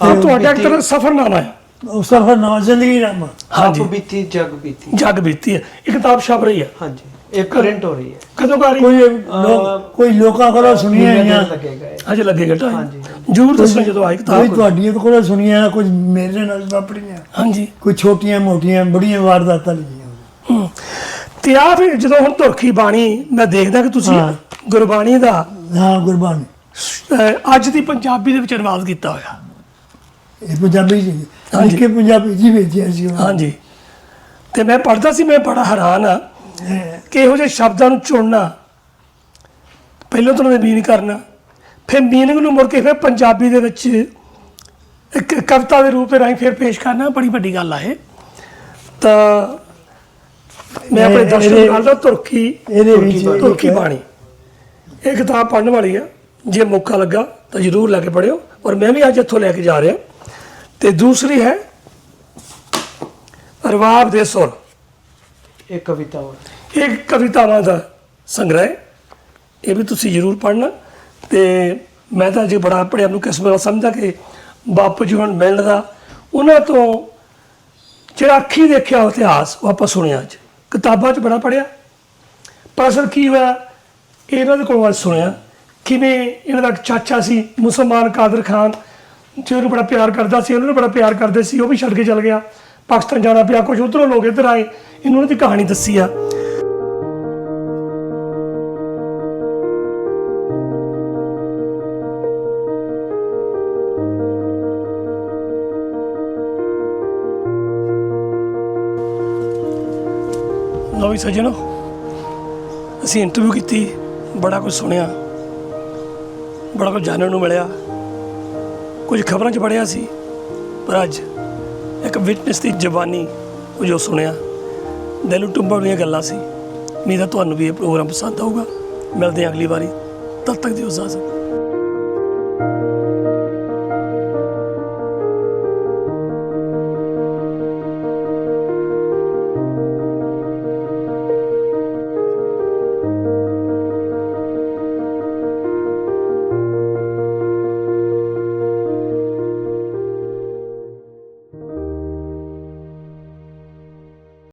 ਹਾਂ, ਤੁਹਾਡਾ ਇੱਕ ਤਰ੍ਹਾਂ ਸਫਰਨਾਮਾ ਹੈ। ਉਹ ਸਫਰ ਨਾ ਜ਼ਿੰਦਗੀ ਨਾਮਾ। ਹਾਂਜੀ, ਆਪ ਬੀਤੀ ਜਗ ਬੀਤੀ। ਜੱਗ ਬੀਤੀ ਹੈ, ਇਹ ਕਿਤਾਬ ਛਪ ਰਹੀ ਹੈ। ਹਾਂਜੀ, ਇਹ ਕਰੰਟ ਹੋ ਰਹੀ ਹੈ। ਕਦੋਂ ਕਰ ਰਹੀ ਕੋਈ ਲੋਕਾਂ ਕੋਲੋਂ ਸੁਣੀਆਂ ਮਹੀਨੇ ਹੋਈਆਂ, ਦਿਨ ਲੱਗੇਗਾ ਇਹ। ਅਜੇ ਲੱਗੇਗਾ ਟਾਈਮ। ਹਾਂਜੀ, ਜ਼ਰੂਰ ਦੱਸਣਾ ਜਦੋਂ ਆਈ ਕੋਈ ਕਿਤਾਬ। ਤੁਹਾਡੀਆਂ ਕੋਲੋਂ ਸੁਣੀਆਂ, ਕੁਝ ਮੇਰੇ ਨਾਲ ਵਾਪਰੀਆਂ, ਹਾਂਜੀ, ਕੋਈ ਛੋਟੀਆਂ ਮੋਟੀਆਂ ਬੜੀਆਂ ਵਾਰਦਾਤਾਂ ਲਿਖੀਆਂ। ਹੂੰ। ਤੇ ਆ ਫਿਰ ਜਦੋਂ ਹੁਣ ਤੁਰਕੀ ਬਾਣੀ ਮੈਂ ਦੇਖਦਾ ਕਿ ਤੁਸੀਂ ਹਾਂ। ਗੁਰਬਾਣੀ ਦਾ ਹਾਂ, ਗੁਰਬਾਣੀ ਅੱਜ ਦੀ ਪੰਜਾਬੀ ਦੇ ਵਿੱਚ ਅਨੁਵਾਦ ਕੀਤਾ ਹੋਇਆ। ਇਹ ਪੰਜਾਬੀ ਜੀ ਹਾਂਜੀ। ਲਿਖ ਕੇ ਪੰਜਾਬੀ ਜੀ ਵੇਚਿਆ ਸੀ ਉਹ। ਹਾਂਜੀ, ਤੇ ਮੈਂ ਪੜ੍ਹਦਾ ਸੀ, ਮੈਂ ਬੜਾ ਹੈਰਾਨ ਆ ਕਿ ਇਹੋ ਜਿਹੇ ਸ਼ਬਦਾਂ ਨੂੰ ਚੁਣਨਾ, ਪਹਿਲਾਂ ਤਾਂ ਉਹਨਾਂ ਦੇ ਮੀਨ ਕਰਨਾ, ਫਿਰ ਮੀਨਿੰਗ ਨੂੰ ਮੁੜ ਕੇ ਫਿਰ ਪੰਜਾਬੀ ਦੇ ਵਿੱਚ ਇੱਕ ਕਵਿਤਾ ਦੇ ਰੂਪ ਦੇ ਰਾਹੀਂ ਫਿਰ ਪੇਸ਼ ਕਰਨਾ, ਬੜੀ ਵੱਡੀ ਗੱਲ ਆ ਇਹ। ਤਾਂ ਮੈਂ ਆਪਣੇ ਦਰਸ਼ਕ ਇਹਦੇ- ਨਾਲ ਦਾ ਤੁਰਕੀ ਇਹਦੇ ਵਿੱਚ ਤੁਰਕੀ ਇੱਕ- ਬਾਣੀ, ਇਹ ਕਿਤਾਬ ਪੜ੍ਹਨ ਵਾਲੀ ਆ। ਜੇ ਮੌਕਾ ਲੱਗਾ ਤਾਂ ਜ਼ਰੂਰ ਲੈ ਕੇ ਪੜ੍ਹਿਓ, ਔਰ ਮੈਂ ਵੀ ਅੱਜ ਇੱਥੋਂ ਲੈ ਕੇ ਜਾ ਰਿਹਾ। ਤੇ ਦੂਸਰੀ ਹੈ ਰਵਾਬ ਦੇ ਸੁਰ, ਇਹ ਕਵਿਤਾ ਹੋ ਇਹ ਕਵਿਤਾਵਾਂ ਦਾ ਸੰਗ੍ਰਹਿ, ਇਹ ਵੀ ਤੁਸੀਂ ਜ਼ਰੂਰ ਪੜ੍ਹਨਾ। ਤੇ ਮੈਂ ਤਾਂ ਅੱਜ ਬੜਾ ਆਪਣੇ ਆਪ ਨੂੰ ਕਿਸਮਤ ਨਾਲ ਸਮਝਦਾ ਕਿ ਬਾਪੂ ਜੀ ਹੁਣ ਮਿਲਣ ਦਾ, ਉਹਨਾਂ ਤੋਂ ਜਿਹੜਾ ਅੱਖੀਂ ਦੇਖਿਆ ਉਹ ਇਤਿਹਾਸ ਉਹ ਆਪਾਂ ਸੁਣਿਆ, ਅੱਜ ਕਿਤਾਬਾਂ 'ਚ ਬੜਾ ਪੜ੍ਹਿਆ, ਪਰ ਅਸਲ ਕੀ ਹੋਇਆ ਇਹਨਾਂ ਦੇ ਕੋਲੋਂ ਅੱਜ ਸੁਣਿਆ ਕਿਵੇਂ ਇਹਨਾਂ ਦਾ ਇੱਕ ਚਾਚਾ ਸੀ ਮੁਸਲਮਾਨ ਕਾਦਰ ਖਾਨ, ਜਿਹਨੂੰ ਬੜਾ ਪਿਆਰ ਕਰਦਾ ਸੀ, ਉਹਨੂੰ ਬੜਾ ਪਿਆਰ ਕਰਦੇ ਸੀ, ਉਹ ਵੀ ਛੱਡ ਕੇ ਚਲ ਗਿਆ, ਪਾਕਿਸਤਾਨ ਜਾਣਾ ਪਿਆ, ਕੁਝ ਉੱਧਰੋਂ ਲੋਕ ਇੱਧਰ ਆਏ, ਇਹਨਾਂ ਦੀ ਕਹਾਣੀ ਦੱਸੀ ਆ। ਲਓ ਵੀ ਸੱਜਣੋ, ਅਸੀਂ ਇੰਟਰਵਿਊ ਕੀਤੀ, ਬੜਾ ਕੁਝ ਸੁਣਿਆ, ਬੜਾ ਕੁਝ ਜਾਣਨ ਨੂੰ ਮਿਲਿਆ, ਕੁਝ ਖਬਰਾਂ 'ਚ ਪੜ੍ਹਿਆ ਸੀ, ਪਰ ਅੱਜ ਇੱਕ ਵਿਟਨੈਸ ਦੀ ਜ਼ਬਾਨੀ ਉਹ ਜੋ ਸੁਣਿਆ, ਦਿਲ ਨੂੰ ਟੁੰਬਣ ਵਾਲੀਆਂ ਗੱਲਾਂ ਸੀ। ਉਮੀਦ ਹੈ ਤੁਹਾਨੂੰ ਵੀ ਇਹ ਪ੍ਰੋਗਰਾਮ ਪਸੰਦ ਆਊਗਾ। ਮਿਲਦੇ ਹਾਂ ਅਗਲੀ ਵਾਰੀ, ਤਦ ਤੱਕ ਦਿਓ ਇਜਾਜ਼ਤ।